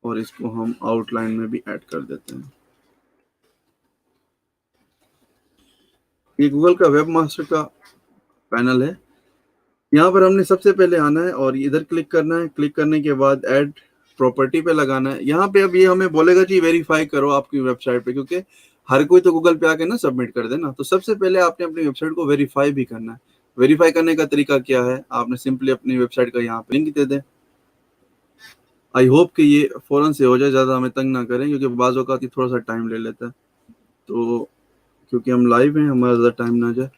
और इसको हम आउटलाइन में भी ऐड कर देते हैं। ये गूगल का वेब मास्टर का पैनल है। यहाँ पर हमने सबसे पहले आना है और इधर क्लिक करना है। क्लिक करने के बाद ऐड प्रॉपर्टी पे लगाना है। यहाँ पे अब ये हमें बोलेगा जी वेरीफाई करो आपकी वेबसाइट पे, क्योंकि हर कोई तो गूगल पे आके ना सबमिट कर देना। तो सबसे पहले आपने अपनी वेबसाइट को वेरीफाई भी करना है। वेरीफाई करने का तरीका क्या है, आपने सिंपली अपनी वेबसाइट का यहाँ पे लिंक दे दें। आई होप कि ये फ़ौरन से हो जाए, ज़्यादा हमें तंग ना करें, क्योंकि बाज़ औक़ात ये थोड़ा-सा टाइम ले लेता है। तो क्योंकि हम लाइव हैं, हमारा ज़्यादा टाइम ना जाए।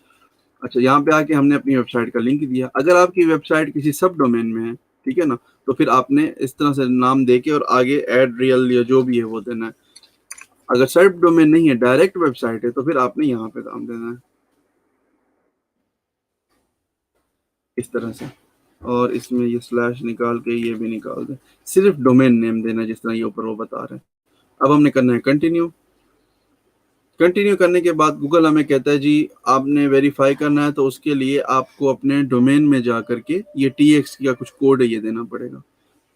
अच्छा, यहाँ पे आके हमने अपनी वेबसाइट का लिंक दिया। अगर आपकी वेबसाइट किसी सब डोमेन में है, ठीक है ना, तो फिर आपने इस तरह से नाम देके और आगे एड रियल या जो भी है वो देना है। अगर सब डोमेन नहीं है, डायरेक्ट वेबसाइट है, तो फिर आपने यहाँ पे काम देना है, इस तरह से। और इसमें ये स्लैश निकाल के ये भी निकाल दें। सिर्फ डोमेन नेम देना है, जिस तरह ये ऊपर वो बता रहे हैं। अब हमने करना है कंटिन्यू। कंटिन्यू करने के बाद गूगल हमें कहता है जी आपने वेरीफाई करना है, तो उसके लिए आपको अपने डोमेन में जा करके ये TXT का कुछ कोड है ये देना पड़ेगा।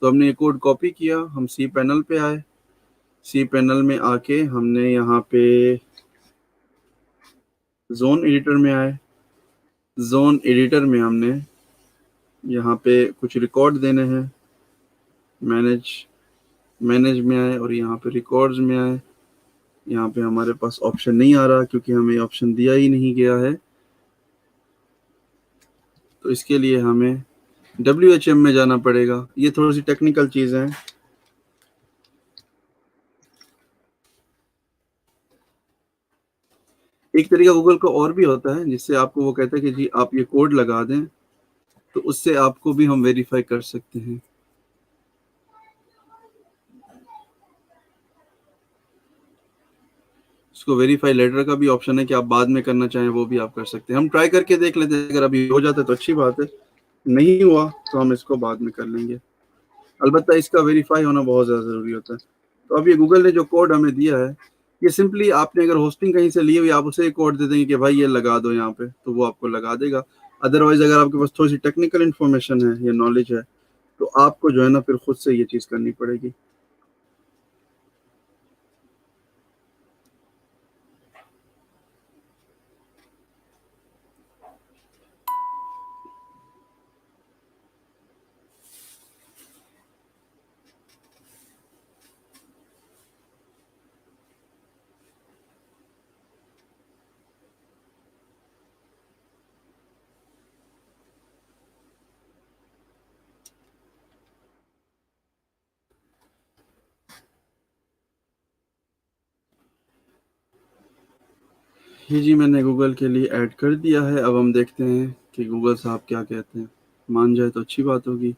तो हमने ये कोड कॉपी किया, हम सी पैनल पे आए। सी पैनल में आके हमने यहाँ पे जोन एडिटर में आए। जोन एडिटर में हमने यहाँ पे कुछ रिकॉर्ड देने हैं। मैनेज मैनेज में आए और यहाँ पे रिकॉर्ड्स में आए। यहाँ पे हमारे पास ऑप्शन नहीं आ रहा क्योंकि हमें ऑप्शन दिया ही नहीं गया है, तो इसके लिए हमें WHM में जाना पड़ेगा। ये थोड़ी सी टेक्निकल चीज़ें हैं। एक तरीका गूगल का और भी होता है, जिससे आपको वो कहता है कि जी आप ये कोड लगा दें, तो उससे आपको भी हम वेरीफाई कर सकते हैं। इसको वेरीफाई लेटर का भी ऑप्शन है कि आप बाद में करना चाहें वो भी आप कर सकते हैं। हम ट्राई करके देख लेते हैं, अगर अभी हो जाता है तो अच्छी बात है, नहीं हुआ तो हम इसको बाद में कर लेंगे। अलबत्ता इसका वेरीफाई होना बहुत ज़्यादा ज़रूरी होता है। तो अब ये गूगल ने जो कोड हमें दिया है, ये सिंपली आपने अगर होस्टिंग कहीं से ली हुई, आप उसे कोड दे देंगे कि भाई ये लगा दो यहाँ पे, तो वो आपको लगा देगा। अदरवाइज अगर आपके पास थोड़ी सी टेक्निकल इन्फॉर्मेशन है या नॉलेज है, तो आपको जो है ना फिर खुद से ये चीज़ करनी पड़ेगी। ये जी मैंने गूगल के लिए ऐड कर दिया है। अब हम देखते हैं कि गूगल साहब क्या कहते हैं। मान जाए तो अच्छी बात होगी।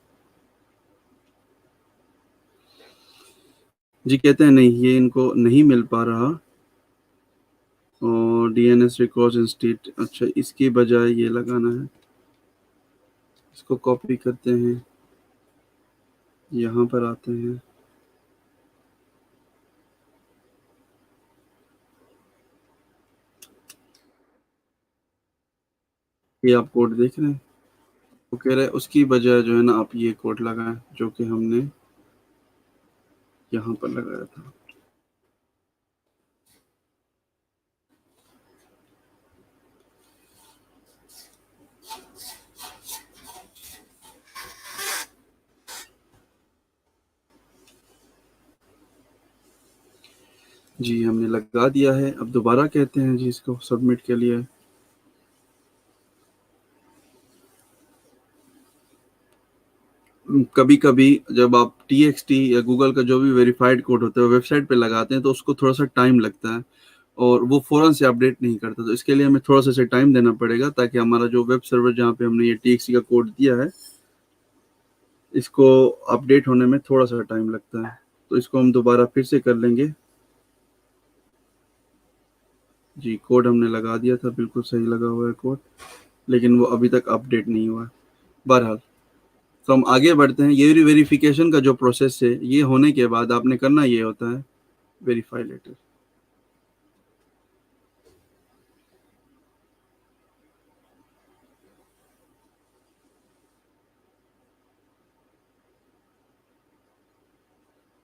जी कहते हैं नहीं, ये इनको नहीं मिल पा रहा, और DNS रिकॉर्ड्स इंस्टीट। अच्छा, इसकी बजाय ये लगाना है। इसको कॉपी करते हैं, यहाँ पर आते हैं। ये आप कोड देख रहे हैं, वो कह रहा है उसकी बजाय जो है ना आप ये कोड लगाएं जो कि हमने यहाँ पर लगाया था। जी हमने लगा दिया है। अब दोबारा कहते हैं जी इसको सबमिट के लिए। कभी कभी जब आप TXT या गूगल का जो भी वेरीफाइड कोड होता है वेबसाइट पे लगाते हैं, तो उसको थोड़ा सा टाइम लगता है और वो फ़ौरन से अपडेट नहीं करता। तो इसके लिए हमें थोड़ा सा टाइम देना पड़ेगा, ताकि हमारा जो वेब सर्वर जहाँ पे हमने ये TXT का कोड दिया है, इसको अपडेट होने में थोड़ा सा टाइम लगता है। तो इसको हम दोबारा फिर से कर लेंगे। जी कोड हमने लगा दिया था, बिल्कुल सही लगा हुआ है कोड, लेकिन वो अभी तक अपडेट नहीं हुआ है। बहरहाल, तो हम आगे बढ़ते हैं। ये वेरिफिकेशन का जो प्रोसेस है, ये होने के बाद आपने करना ये होता है वेरीफाई लेटर।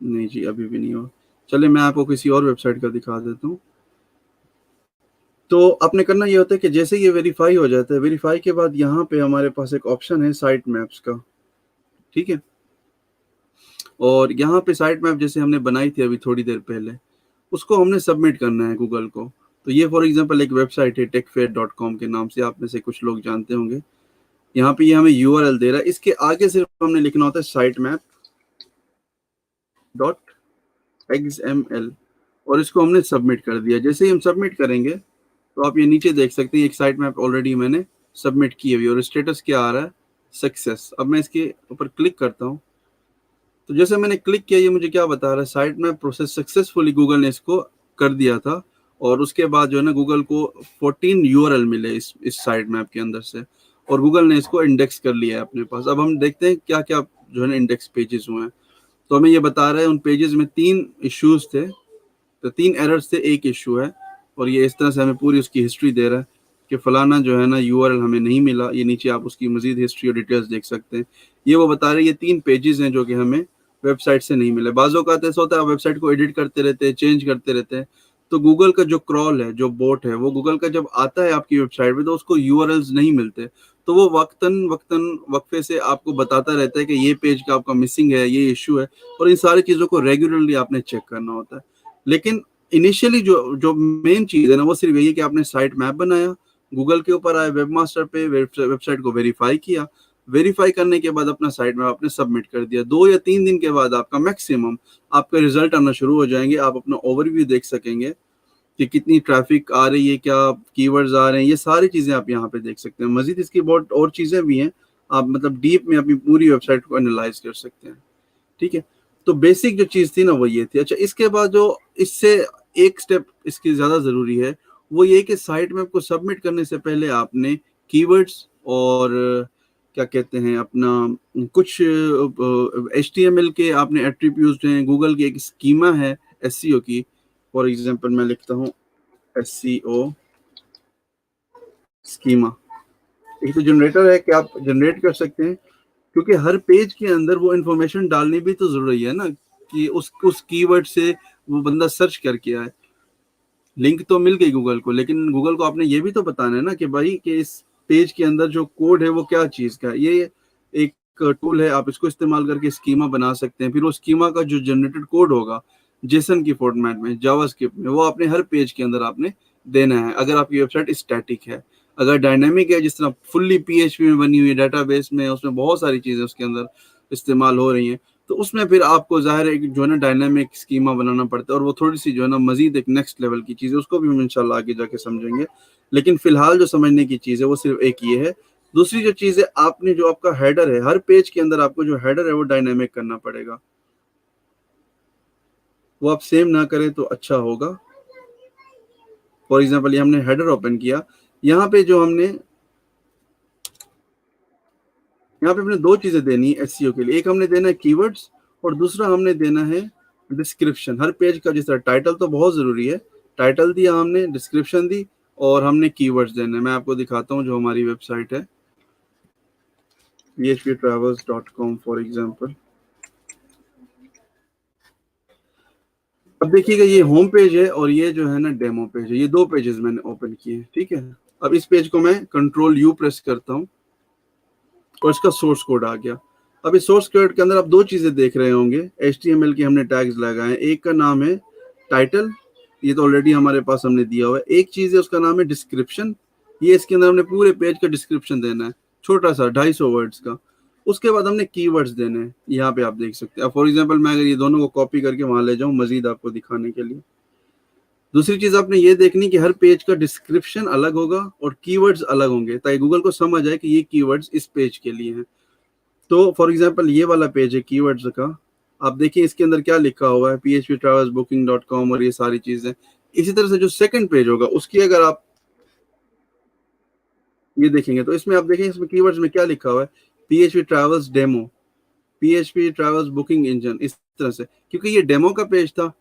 नहीं जी, अभी भी नहीं हुआ। चलिए मैं आपको किसी और वेबसाइट का दिखा देता हूँ। तो आपने करना ये होता है कि जैसे ये वेरीफाई हो जाता है, वेरीफाई के बाद यहाँ पे हमारे पास एक ऑप्शन है साइट मैप्स का, ठीक है। और यहाँ पे साइट मैप जैसे हमने बनाई थी अभी थोड़ी देर पहले, उसको हमने सबमिट करना है गूगल को। तो ये फॉर एग्जांपल एक वेबसाइट है techfair.com के नाम से, आप में से कुछ लोग जानते होंगे। यहाँ पे ये हमें यूआरएल दे रहा है, इसके आगे सिर्फ हमने लिखना होता है sitemap.xml और इसको हमने सबमिट कर दिया। जैसे ही हम सबमिट करेंगे तो आप ये नीचे देख सकते हैं एक साइट मैप ऑलरेडी मैंने सबमिट की हुई और स्टेटस क्या आ रहा है, सक्सेस। अब मैं इसके ऊपर क्लिक करता हूँ तो जैसे मैंने क्लिक किया ये मुझे क्या बता रहा है, site map process successfully, Google ने इसको कर दिया था। और उसके बाद जो है ना गूगल को 14 यूआरएल मिले इस साइट मैप के अंदर से और गूगल ने इसको इंडेक्स कर लिया है अपने पास। अब हम देखते हैं क्या क्या जो है ना इंडेक्स पेजेस हुए हैं। तो हमें ये बता रहा है उन पेजेस में 3 इश्यूज थे, तो 3 एरर्स थे, 1 इशू है। और ये इस तरह से हमें पूरी उसकी हिस्ट्री दे रहा है कि फलाना जो है ना यूआरएल हमें नहीं मिला। ये नीचे आप उसकी मजीद हिस्ट्री और डिटेल्स देख सकते हैं। ये वो बता रहे हैं ये 3 पेजेस हैं जो कि हमें वेबसाइट से नहीं मिले। बाज़ों का ऐसा होता है आप वेबसाइट को एडिट करते रहते हैं, चेंज करते रहते हैं, तो गूगल का जो क्रॉल है, जो बोट है, वो गूगल का जब आता है आपकी वेबसाइट पे तो उसको यूआरएल्स नहीं मिलते, तो वो वक्तन वक्फे से आपको बताता रहता है कि ये पेज का आपका मिसिंग है, ये इशू है। और इन सारी चीज़ों को रेगुलरली आपने चेक करना होता है। लेकिन इनिशियली जो जो मेन चीज़ है ना वो सिर्फ यही है कि आपने साइट मैप बनाया, गूगल के ऊपर आए, वेबमास्टर पे वेबसाइट को वेरीफाई किया, वेरीफाई करने के बाद अपना साइट मैप आपने सबमिट कर दिया। 2 या 3 दिन के बाद आपका मैक्सिमम आपका रिजल्ट आना शुरू हो जाएंगे। आप अपना ओवरव्यू देख सकेंगे कि कितनी ट्रैफिक आ रही है, क्या कीवर्ड्स आ रहे हैं, ये सारी चीज़ें आप यहाँ पे देख सकते हैं। मजीद इसकी बहुत और चीज़ें भी हैं, आप मतलब डीप में अपनी पूरी वेबसाइट को एनालाइज कर सकते हैं। ठीक है, तो बेसिक जो चीज़ थी ना वो ये थी। अच्छा, इसके बाद जो इससे एक स्टेप इसकी ज़्यादा ज़रूरी है वो ये कि साइट मैप को सबमिट करने से पहले आपने कीवर्ड्स और क्या कहते हैं अपना कुछ HTML के आपने एट्रीब्यूट्स हैं, गूगल की एक स्कीमा है SEO की। फॉर एग्जांपल मैं लिखता हूँ SEO स्कीमा, एक तो जनरेटर है कि आप जनरेट कर सकते हैं, क्योंकि हर पेज के अंदर वो इन्फॉर्मेशन डालनी भी तो जरूरी है ना कि उस कीवर्ड से वो बंदा सर्च करके आए। लिंक तो मिल गई गूगल को, लेकिन गूगल को आपने ये भी तो बताना है ना कि भाई कि इस पेज के अंदर जो कोड है वो क्या चीज़ का है। ये एक टूल है, आप इसको इस्तेमाल करके स्कीमा बना सकते हैं। फिर वो स्कीमा का जो जनरेटेड कोड होगा जेसन की फॉर्मेट में, जावास्क्रिप्ट में, वो आपने हर पेज के अंदर आपने देना है। अगर आपकी वेबसाइट स्टैटिक है, अगर डायनेमिक है, जिस तरह फुल्ली PHP में बनी हुई है, डाटाबेस में, उसमें बहुत सारी चीज़ें उसके अंदर इस्तेमाल हो रही हैं, तो उसमें फिर आपको ज़ाहिर है कि जो है ना डायनामिक स्कीमा बनाना पड़ता है और वो थोड़ी सी जो है ना मजीद एक नेक्स्ट लेवल की चीज़ है, उसको भी हम इंशाल्लाह आगे जाके समझेंगे। लेकिन फिलहाल जो समझने की चीज़ है वो सिर्फ एक ये है। दूसरी जो चीज़ है, आपने जो आपका हेडर है, हर पेज के अंदर आपको जो हेडर है वो डायनामिक करना पड़ेगा। वो आप सेम ना करें तो अच्छा होगा। फॉर एग्जाम्पल ये हमने हेडर ओपन किया, यहाँ पे जो हमने यहाँ पे हमने 2 चीजें देनी है SEO के लिए। एक हमने देना है कीवर्ड्स और दूसरा हमने देना है डिस्क्रिप्शन। हर पेज का जिस तरह टाइटल तो बहुत जरूरी है, टाइटल दिया हमने, डिस्क्रिप्शन दी और हमने कीवर्ड्स देने। मैं आपको दिखाता हूँ जो हमारी वेबसाइट है phptravels.com फॉर एग्जाम्पल। अब देखिएगा ये होम पेज है और ये जो है ना डेमो पेज है, ये 2 पेजेस मैंने ओपन किए। ठीक है, अब इस पेज को मैं Ctrl+U प्रेस करता हूँ और इसका सोर्स कोड आ गया। अब इस सोर्स कोड के अंदर आप 2 चीजें देख रहे होंगे, HTML के हमने टैग्स लगाए हैं। एक का नाम है टाइटल, ये तो ऑलरेडी हमारे पास हमने दिया हुआ है। एक चीज है उसका नाम है डिस्क्रिप्शन, ये इसके अंदर हमने पूरे पेज का डिस्क्रिप्शन देना है, छोटा सा 250 वर्ड्स का। उसके बाद हमने कीवर्ड्स देने हैं, यहाँ पे आप देख सकते हैं। फॉर एग्जाम्पल मैं अगर ये दोनों को कॉपी करके वहां ले जाऊं मजीद आपको दिखाने के लिए। दूसरी चीज आपने ये देखनी कि हर पेज का डिस्क्रिप्शन अलग होगा और कीवर्ड्स अलग होंगे, ताकि गूगल को समझ आए कि ये कीवर्ड्स इस पेज के लिए हैं। तो फॉर एग्जाम्पल ये वाला पेज है कीवर्ड्स का, आप देखिए इसके अंदर क्या लिखा हुआ है, phptravelsbooking.com और ये सारी चीजें। इसी तरह से जो सेकंड पेज होगा उसकी अगर आप ये देखेंगे तो इसमें आप देखेंगे इसमें कीवर्ड्स में क्या लिखा हुआ है, PHP travels demo, PHP travels booking engine, इस तरह से। क्योंकि ये डेमो का पेज था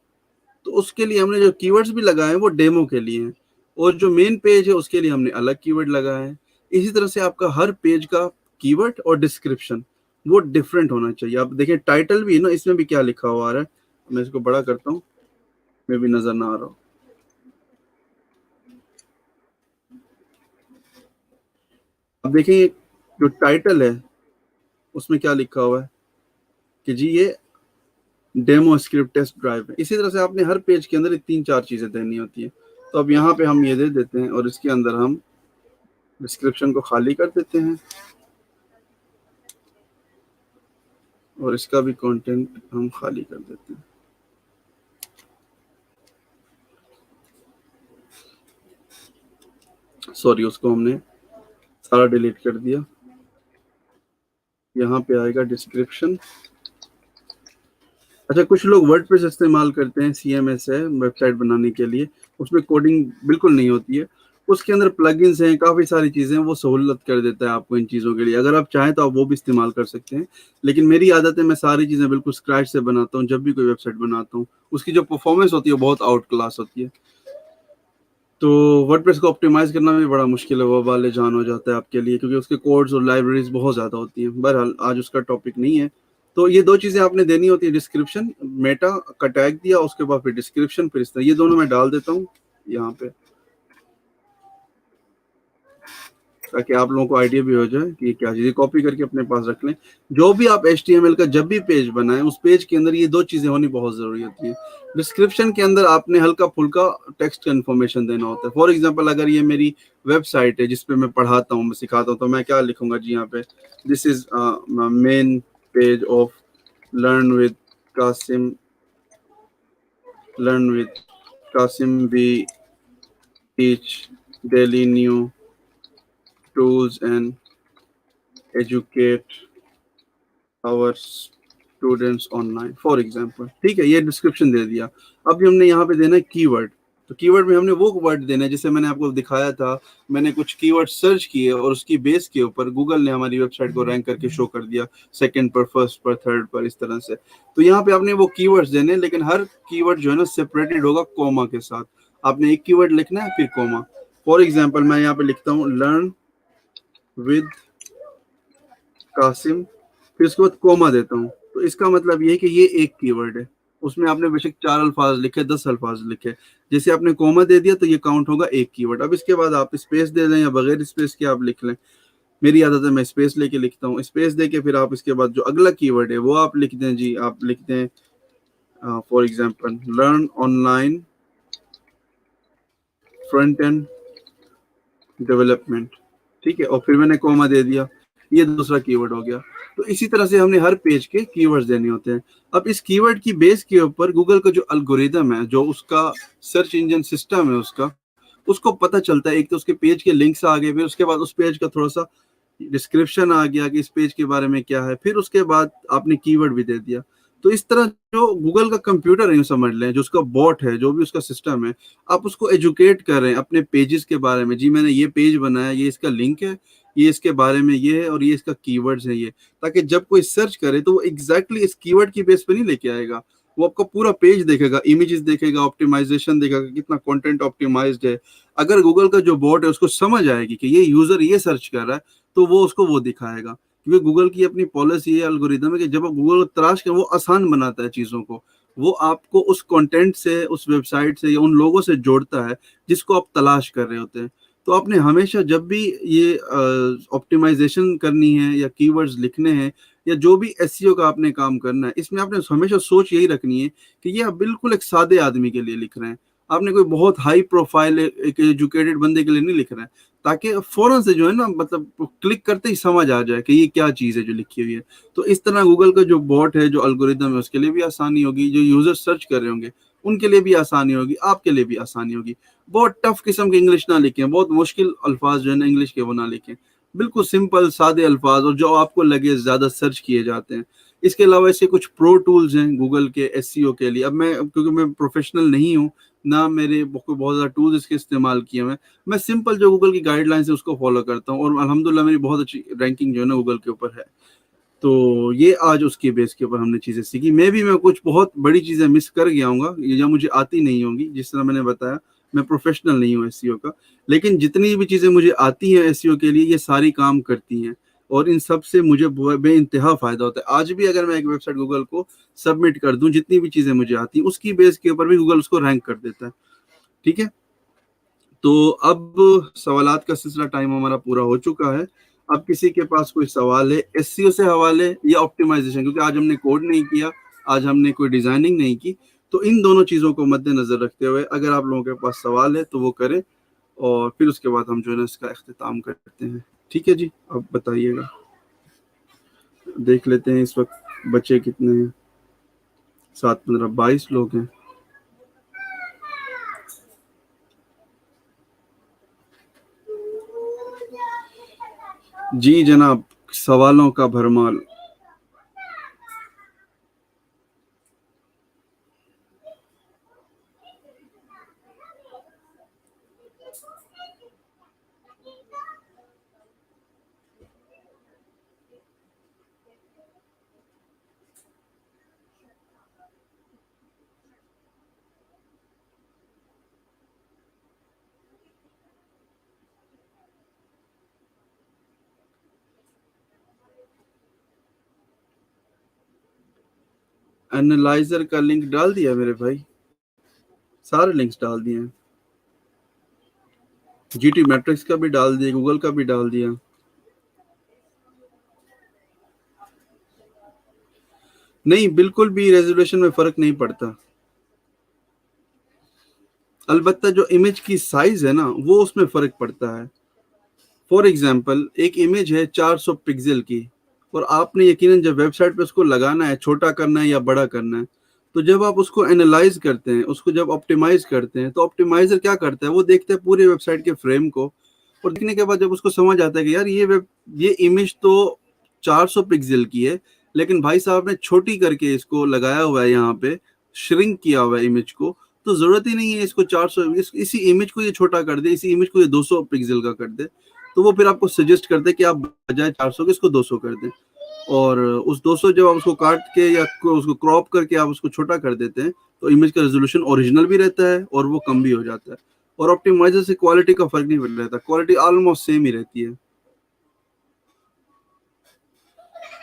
तो उसके लिए हमने जो कीवर्ड्स भी लगाए हैं वो डेमो के लिए हैं, और जो मेन पेज है उसके लिए हमने अलग कीवर्ड लगाए हैं। इसी तरह से आपका हर पेज का कीवर्ड और डिस्क्रिप्शन वो डिफरेंट होना चाहिए। आप देखें टाइटल भी ना, इसमें भी क्या लिखा हुआ आ रहा है, मैं इसको बड़ा करता हूँ, मैं भी नजर ना आ रहा हूँ। अब देखिए जो टाइटल है उसमें क्या लिखा हुआ है कि जी ये डेमो स्क्रिप्ट टेस्ट ड्राइव है। इसी तरह से आपने हर पेज के अंदर 3-4 चीजें देनी होती है। तो अब यहाँ पे हम ये दे देते हैं और इसके अंदर हम डिस्क्रिप्शन को खाली कर देते हैं और इसका भी कंटेंट हम खाली कर देते हैं। सॉरी, उसको हमने सारा डिलीट कर दिया। यहाँ पे आएगा डिस्क्रिप्शन। अच्छा, कुछ लोग वर्डप्रेस इस्तेमाल करते हैं, CMS है वेबसाइट बनाने के लिए, उसमें कोडिंग बिल्कुल नहीं होती है। उसके अंदर प्लगइन्स हैं, काफ़ी सारी चीज़ें हैं, वो सहूलत कर देता है आपको इन चीज़ों के लिए। अगर आप चाहें तो आप वो भी इस्तेमाल कर सकते हैं, लेकिन मेरी आदत है मैं सारी चीज़ें बिल्कुल स्क्रैच से बनाता हूँ। जब भी कोई वेबसाइट बनाता हूँ उसकी जो परफॉर्मेंस होती है बहुत आउट क्लास होती है। तो वर्डप्रेस को ऑप्टिमाइज़ करना भी बड़ा मुश्किल है, वो वाले जान हो जाता है आपके लिए, क्योंकि उसके कोड्स और लाइब्रेरीज बहुत ज़्यादा होती हैं। बहरहाल आज उसका टॉपिक नहीं है। तो ये दो चीज़ें आपने देनी होती है, डिस्क्रिप्शन, मेटा का टैग दिया, उसके बाद फिर डिस्क्रिप्शन, फिर इस तरह ये दोनों मैं डाल देता हूँ यहाँ पे, ताकि आप लोगों को आइडिया भी हो जाए कि क्या चीज़। कॉपी करके अपने पास रख लें। जो भी आप HTML का जब भी पेज बनाएं, उस पेज के अंदर ये दो चीज़ें होनी बहुत ज़रूरी होती हैं। डिस्क्रिप्शन के अंदर आपने हल्का फुल्का टेक्स्ट का इन्फॉर्मेशन देना होता है। फॉर एग्जांपल, अगर ये मेरी वेबसाइट है जिसपे मैं पढ़ाता हूँ, मैं सिखाता हूँ, तो मैं क्या लिखूंगा जी यहाँ पे, this is main page of learn with Kasim, learn with Kasim, we teach daily new tools and educate our students online, for example. ठीक है, ये डिस्क्रिप्शन दे दिया। अब हमने यहाँ पे देना है कीवर्ड। तो कीवर्ड में हमने वो वर्ड देना है, जैसे मैंने आपको दिखाया था, मैंने कुछ कीवर्ड सर्च किए और उसकी बेस के ऊपर गूगल ने हमारी वेबसाइट को रैंक करके शो कर दिया, सेकंड पर, फर्स्ट पर, थर्ड पर, इस तरह से। तो यहाँ पे आपने वो कीवर्ड्स देने, लेकिन हर कीवर्ड जो है ना सेपरेटेड होगा कोमा के साथ। आपने एक कीवर्ड लिखना है फिर कोमा। फॉर एग्जाम्पल मैं यहाँ पे लिखता हूँ लर्न विद कासिम, फिर उसके बाद कोमा देता हूँ। तो इसका मतलब ये है कि ये एक कीवर्ड है, उसमें आपने बेशक 4 अल्फाज लिखे, 10 अल्फाज लिखे, जैसे आपने कोमा दे दिया तो ये काउंट होगा एक कीवर्ड। अब इसके बाद आप स्पेस दे दें या बगैर स्पेस के आप लिख लें। मेरी आदत है मैं स्पेस लेके लिखता हूँ। स्पेस दे के फिर आप इसके बाद जो अगला कीवर्ड है वो आप लिख दें जी। आप लिख दें for example learn online front end development. ठीक है, और फिर मैंने कोमा दे दिया, ये दूसरा कीवर्ड हो गया। तो इसी तरह से हमने हर पेज के कीवर्ड्स देने होते हैं। अब इस कीवर्ड की बेस के ऊपर गूगल का जो एल्गोरिदम है, जो उसका सर्च इंजन सिस्टम है उसका, उसको पता चलता है। एक तो उसके पेज के लिंक्स आ गए, फिर उसके बाद उस पेज का थोड़ा सा डिस्क्रिप्शन आ गया कि इस पेज के बारे में क्या है, फिर उसके बाद आपने कीवर्ड भी दे दिया। तो इस तरह जो गूगल का कंप्यूटर है, समझ लें, जो उसका बॉट है, जो भी उसका सिस्टम है, आप उसको एजुकेट कर रहे हैं अपने पेजेस के बारे में। जी मैंने ये पेज बनाया, ये इसका लिंक है, ये इसके बारे में ये है, और ये इसका कीवर्ड्स है ये, ताकि जब कोई सर्च करे तो वो एग्जैक्टली इस कीवर्ड की बेस पे नहीं लेके आएगा। वो आपका पूरा पेज देखेगा, इमेजेस देखेगा, ऑप्टिमाइजेशन देखेगा, कितना कंटेंट ऑप्टिमाइज्ड है। अगर गूगल का जो बॉट है उसको समझ आएगी कि ये यूजर ये सर्च कर रहा है, तो वो उसको वो दिखाएगा। क्योंकि गूगल की अपनी पॉलिसी है, एल्गोरिदम है कि जब आप गूगल को तलाश करें, वो आसान बनाता है चीज़ों को। वो आपको उस कंटेंट से, उस वेबसाइट से या उन लोगों से जोड़ता है जिसको आप तलाश कर रहे होते हैं। तो आपने हमेशा जब भी ये ऑप्टिमाइजेशन करनी है या कीवर्ड्स लिखने हैं या जो भी एसईओ का आपने काम करना है, इसमें आपने हमेशा सोच यही रखनी है कि ये आप बिल्कुल एक सादे आदमी के लिए लिख रहे हैं। आपने कोई बहुत हाई प्रोफाइल एक एजुकेटेड बंदे के लिए नहीं लिख रहे हैं, ताकि फौरन से जो है ना, मतलब क्लिक करते ही समझ आ जाए कि ये क्या चीज़ है जो लिखी हुई है। तो इस तरह गूगल का जो बॉट है, जो एल्गोरिदम है, उसके लिए भी आसानी होगी, जो यूजर सर्च कर रहे होंगे उनके लिए भी आसानी होगी, आपके लिए भी आसानी होगी। बहुत टफ किस्म की इंग्लिश ना लिखें, बहुत मुश्किल अल्फाज जो है ना इंग्लिश के वो ना लिखें, बिल्कुल सिंपल सादे अल्फाज, और जो आपको लगे ज़्यादा सर्च किए जाते हैं। इसके अलावा ऐसे कुछ प्रो टूल्स हैं गूगल के एसईओ के लिए। अब मैं, क्योंकि मैं प्रोफेशनल नहीं हूँ ना, मेरे कोई बहुत ज़्यादा टूल्स इसके इस्तेमाल किए हुए, मैं सिंपल जो गूगल की गाइडलाइंस है उसको फॉलो करता हूँ, और अल्हम्दुलिल्लाह मेरी बहुत अच्छी रैंकिंग जो है ना गूगल के ऊपर है। तो ये आज उसकी बेस के ऊपर हमने चीज़ें सीखी। मैं कुछ बहुत बड़ी चीज़ें मिस कर गया हूँगा, ये जो मुझे आती नहीं होंगी। जिस तरह मैंने बताया, मैं प्रोफेशनल नहीं हूँ एसईओ का, लेकिन जितनी भी चीज़ें मुझे आती हैं एसईओ के लिए, ये सारी काम करती हैं, और इन सब से मुझे बेइंतहा फ़ायदा होता है। आज भी अगर मैं एक वेबसाइट गूगल को सबमिट कर दूँ, जितनी भी चीज़ें मुझे आती हैं उसकी बेस के ऊपर भी गूगल उसको रैंक कर देता है। ठीक है, तो अब सवालात का सिलसिला टाइम हमारा पूरा हो चुका है। अब किसी के पास कोई सवाल है एसईओ से हवाले या ऑप्टिमाइजेशन, क्योंकि आज हमने कोड नहीं किया, आज हमने कोई डिजाइनिंग नहीं की, तो इन दोनों चीज़ों को मद्देनज़र रखते हुए अगर आप लोगों के पास सवाल है तो वो करें, और फिर उसके बाद हम जो है ना इसका अख्तिताम करते हैं। ठीक है जी, अब बताइएगा। देख लेते हैं इस वक्त बच्चे कितने हैं। 7 15 22 लोग हैं। जी जनाब, सवालों का भरमार। एनालाइजर का लिंक डाल दिया मेरे भाई, सारे लिंक्स डाल दिए हैं। जीटी मैट्रिक्स का भी डाल दिया, गूगल का भी डाल दिया। नहीं, बिल्कुल भी रेजोल्यूशन में फर्क नहीं पड़ता। अलबत्ता जो इमेज की साइज है ना वो उसमें फर्क पड़ता है। फॉर एग्जाम्पल, एक इमेज है 400 पिक्सल की, और आपने यकीनन जब वेबसाइट पे उसको लगाना है, छोटा करना है या बड़ा करना है, तो जब आप उसको एनालाइज करते हैं, उसको जब ऑप्टिमाइज करते हैं, तो ऑप्टिमाइजर क्या करता है, वो देखता है पूरे वेबसाइट के फ्रेम को, और देखने के बाद जब उसको समझ आता है कि यार ये इमेज तो 400 पिक्सल की है, लेकिन भाई साहब ने छोटी करके इसको लगाया हुआ है, यहाँ पे श्रिंक किया हुआ है इमेज को, तो जरूरत ही नहीं है इसको 400, इसी इमेज को ये छोटा कर दे, इसी इमेज को ये 200 पिक्सल का कर दे, तो वो फिर आपको सजेस्ट करते हैं कि आप बजाय 400 के इसको 200 कर दें। और उस 200 जब आप उसको काट के या उसको क्रॉप करके आप उसको छोटा कर देते हैं, तो इमेज का रेजोल्यूशन ओरिजिनल भी रहता है और वो कम भी हो जाता है। और ऑप्टिमाइजर से क्वालिटी का फर्क नहीं पड़ रहता, क्वालिटी ऑलमोस्ट सेम ही रहती है।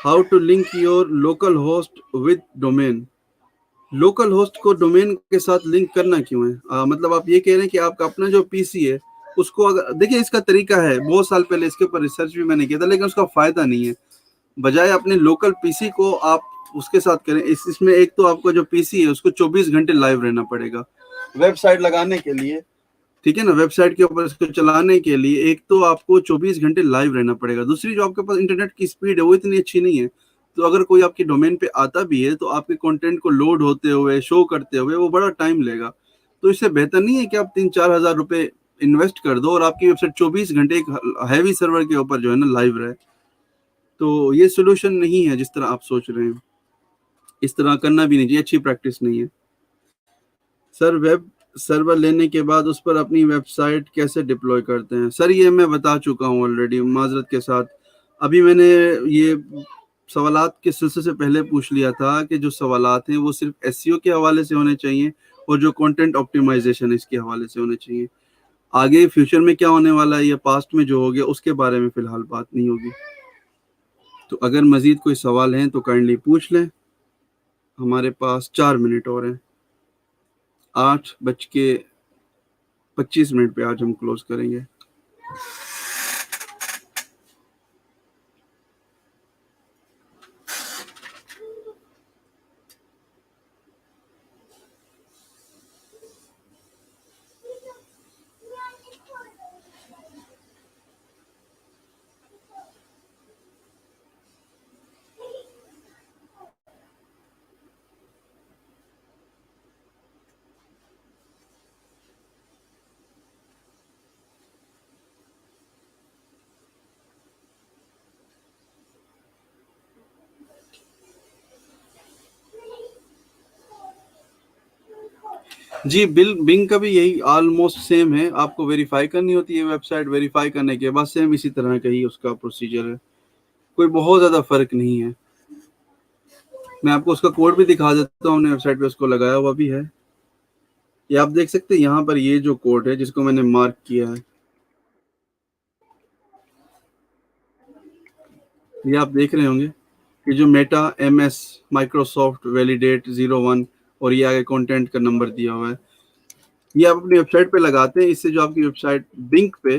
How to link your local host with domain. Local host को डोमेन के साथ लिंक करना क्यों है? मतलब आप ये कह रहे हैं कि आपका अपना जो पीसी है उसको, अगर देखिए इसका तरीका है, बहुत साल पहले इसके ऊपर रिसर्च भी मैंने किया था, लेकिन उसका फायदा नहीं है। बजाय अपने लोकल पीसी को आप उसके साथ करें, इसमें एक तो आपका जो पीसी है उसको 24 घंटे लाइव रहना पड़ेगा वेबसाइट लगाने के लिए। ठीक है ना, वेबसाइट के ऊपर इसको चलाने के लिए एक तो आपको 24 घंटे लाइव रहना पड़ेगा, दूसरी जो आपके पास इंटरनेट की स्पीड है वो इतनी अच्छी नहीं है, तो अगर कोई आपके डोमेन पे आता भी है तो आपके कंटेंट को लोड होते हुए, शो करते हुए वो बड़ा टाइम लेगा। तो इससे बेहतर नहीं है कि आप 3-4 हजार रुपए इन्वेस्ट कर दो और आपकी वेबसाइट 24 घंटे एक हैवी सर्वर के ऊपर जो है ना लाइव रहे। तो ये सोल्यूशन नहीं है जिस तरह आप सोच रहे हैं, इस तरह करना भी नहीं चाहिए, अच्छी प्रैक्टिस नहीं है। सर, वेब सर्वर लेने के बाद उस पर अपनी वेबसाइट कैसे डिप्लॉय करते हैं? सर ये मैं बता चुका हूँ ऑलरेडी, माजरत के साथ। अभी मैंने ये सवालात के सिलसिले से पहले पूछ लिया था कि जो सवालात हैं वो सिर्फ एसईओ के हवाले से होने चाहिए और जो कंटेंट ऑप्टिमाइजेशन है इसके हवाले से होने चाहिए। आगे फ्यूचर में क्या होने वाला है या पास्ट में जो हो गया उसके बारे में फिलहाल बात नहीं होगी। तो अगर मजीद कोई सवाल हैं तो काइंडली पूछ लें। हमारे पास 4 मिनट और हैं। 8:25 पे आज हम क्लोज करेंगे। जी, बिंग का भी यही ऑलमोस्ट सेम है। आपको वेरीफाई करनी होती है वेबसाइट, वेरीफाई करने के बाद सेम इसी तरह का ही उसका प्रोसीजर है, कोई बहुत ज़्यादा फर्क नहीं है। मैं आपको उसका कोड भी दिखा देता हूँ, हमने वेबसाइट पे उसको लगाया हुआ भी है। ये आप देख सकते हैं यहाँ पर, ये जो कोड है जिसको मैंने मार्क किया है, ये आप देख रहे होंगे कि जो मेटा MS माइक्रोसॉफ्ट वैलिडेट 01 और ये आगे कंटेंट का नंबर दिया हुआ है, ये आप अपनी वेबसाइट पे लगाते हैं। इससे जो आपकी वेबसाइट बिंग पे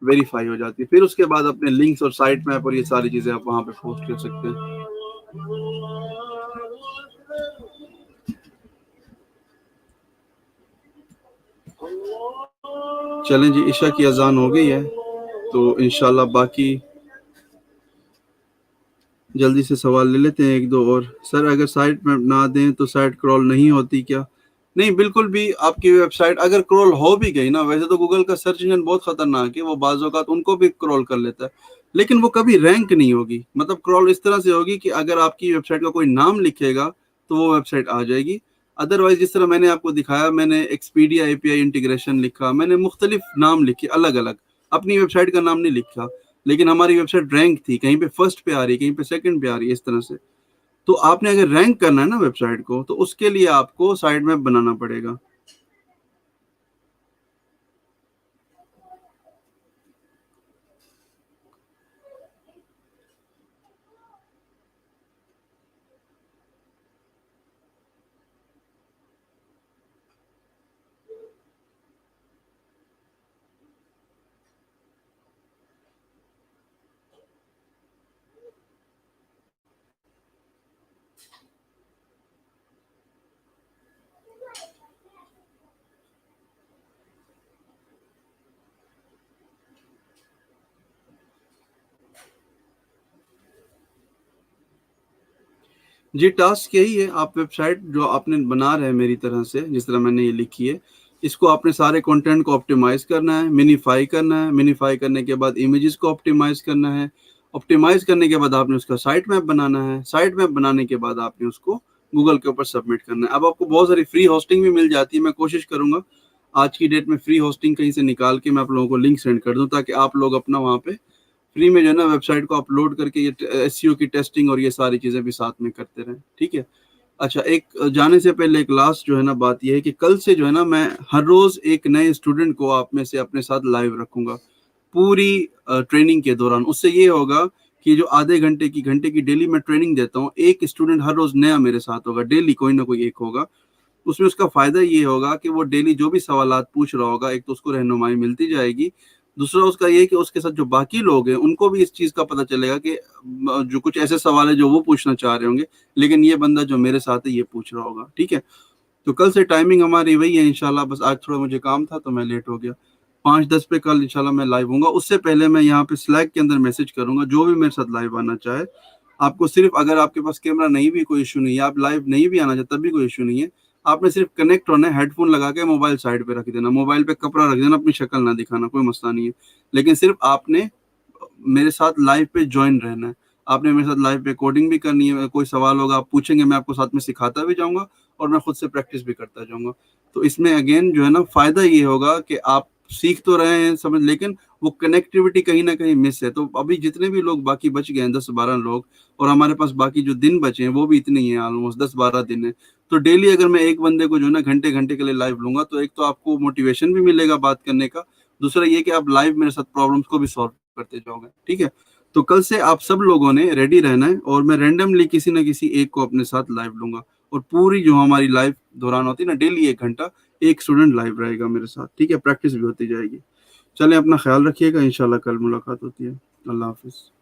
वेरीफाई हो जाती है, फिर उसके बाद अपने लिंक्स और साइट मैप और ये सारी चीजें आप वहां पे पोस्ट कर सकते हैं। चलें जी, इशा की अजान हो गई है, तो इंशाल्लाह बाकी जल्दी से सवाल ले लेते हैं एक दो और। सर अगर साइट मैप ना दें तो साइट क्रॉल नहीं होती क्या? नहीं, बिल्कुल भी आपकी वेबसाइट अगर क्रॉल हो भी गई ना, वैसे तो गूगल का सर्च इंजन बहुत खतरनाक है, वो बाज़ औक़ात उनको भी क्रॉल कर लेता है, लेकिन वो कभी रैंक नहीं होगी। मतलब क्रॉल इस तरह से होगी कि अगर आपकी वेबसाइट का कोई नाम लिखेगा तो वो वेबसाइट आ जाएगी। अदरवाइज जिस तरह मैंने आपको दिखाया, मैंने एक्सपीडिया एपीआई इंटीग्रेशन लिखा, मैंने मुख्तलिफ नाम लिखे अलग अलग, अपनी वेबसाइट का नाम नहीं लिखा, लेकिन हमारी वेबसाइट रैंक थी, कहीं पे फर्स्ट पे आ रही है, कहीं पे सेकंड पे आ रही है, इस तरह से। तो आपने अगर रैंक करना है ना वेबसाइट को, तो उसके लिए आपको साइट मैप बनाना पड़ेगा। जी, टास्क यही है, आप वेबसाइट जो आपने बना रहे हैं मेरी तरह से, जिस तरह मैंने ये लिखी है, इसको आपने सारे कंटेंट को ऑप्टिमाइज़ करना है, मिनिफाई करना है, मिनिफाई करने के बाद इमेजेस को ऑप्टिमाइज़ करना है, ऑप्टिमाइज़ करने के बाद आपने उसका साइट मैप बनाना है, साइट मैप बनाने के बाद आपने उसको गूगल के ऊपर सबमिट करना है। अब आपको बहुत सारी फ्री होस्टिंग भी मिल जाती है, मैं कोशिश करूँगा आज की डेट में फ्री होस्टिंग कहीं से निकाल के मैं आप लोगों को लिंक सेंड कर दूँ, ताकि आप लोग अपना वहाँ पे फ्री में जो है ना वेबसाइट को अपलोड करके ये एसईओ की टेस्टिंग और ये सारी चीज़ें भी साथ में करते रहें, ठीक है? अच्छा, एक जाने से पहले एक लास्ट जो है ना बात ये है कि कल से जो है ना मैं हर रोज़ एक नए स्टूडेंट को आप में से अपने साथ लाइव रखूँगा, पूरी ट्रेनिंग के दौरान। उससे ये होगा कि जो आधे घंटे की, घंटे की डेली मैं ट्रेनिंग देता हूँ, एक स्टूडेंट हर रोज़ नया मेरे साथ होगा, डेली कोई ना कोई एक होगा। उसमें उसका फ़ायदा ये होगा कि वो डेली जो भी सवालात पूछ रहा होगा, एक तो उसको रहनुमाई मिलती जाएगी, दूसरा उसका ये है कि उसके साथ जो बाकी लोग हैं, उनको भी इस चीज़ का पता चलेगा कि जो कुछ ऐसे सवाल है जो वो पूछना चाह रहे होंगे, लेकिन ये बंदा जो मेरे साथ है ये पूछ रहा होगा, ठीक है? तो कल से टाइमिंग हमारी वही है इंशाल्लाह, बस आज थोड़ा मुझे काम था तो मैं लेट हो गया। 5:10 पे कल इंशाल्लाह मैं लाइव होऊँगा, उससे पहले मैं यहाँ पे स्लैक के अंदर मैसेज करूँगा, जो भी मेरे साथ लाइव आना चाहे। आपको सिर्फ़ अगर आपके पास कैमरा नहीं भी कोई इश्यू नहीं है, आप लाइव नहीं भी आना चाहते तब भी कोई इश्यू नहीं है। आपने सिर्फ़ कनेक्ट होना है, हेडफ़ोन लगा के मोबाइल साइड पे रख देना, मोबाइल पे कपड़ा रख देना, अपनी शक्ल ना दिखाना, कोई मसला नहीं है। लेकिन सिर्फ़ आपने मेरे साथ लाइव पे जॉइन रहना है। आपने मेरे साथ लाइव पे कोडिंग भी करनी है, कोई सवाल होगा आप पूछेंगे, मैं आपको साथ में सिखाता भी जाऊँगा और मैं खुद से प्रैक्टिस भी करता जाऊँगा। तो इसमें अगेन जो है ना फ़ायदा ये होगा कि आप सीख तो रहे हैं समझ, लेकिन वो कनेक्टिविटी कहीं न कहीं मिस है। तो अभी जितने भी लोग बाकी बच गए हैं 10-12 लोग, और हमारे पास बाकी जो दिन बचे हैं वो भी इतने ही हैं, ऑलमोस्ट 10-12 दिन है। तो डेली अगर मैं एक बंदे को जो है ना घंटे-घंटे के लिए लाइव लूँगा, तो एक तो आपको मोटिवेशन भी मिलेगा बात करने का, दूसरा ये कि आप लाइव मेरे साथ प्रॉब्लम्स को भी सॉल्व करते जाओगे, ठीक है? तो कल से आप सब लोगों ने रेडी रहना है और मैं रैंडमली किसी न किसी एक को अपने साथ लाइव लूँगा, और पूरी जो हमारी लाइव दौरान होती है ना, डेली 1 घंटा एक स्टूडेंट लाइव रहेगा मेरे साथ, ठीक है? प्रैक्टिस भी होती जाएगी। चलें, अपना ख़्याल रखिएगा, इंशाल्लाह कल मुलाकात होती है। अल्लाह हाफ़िज़।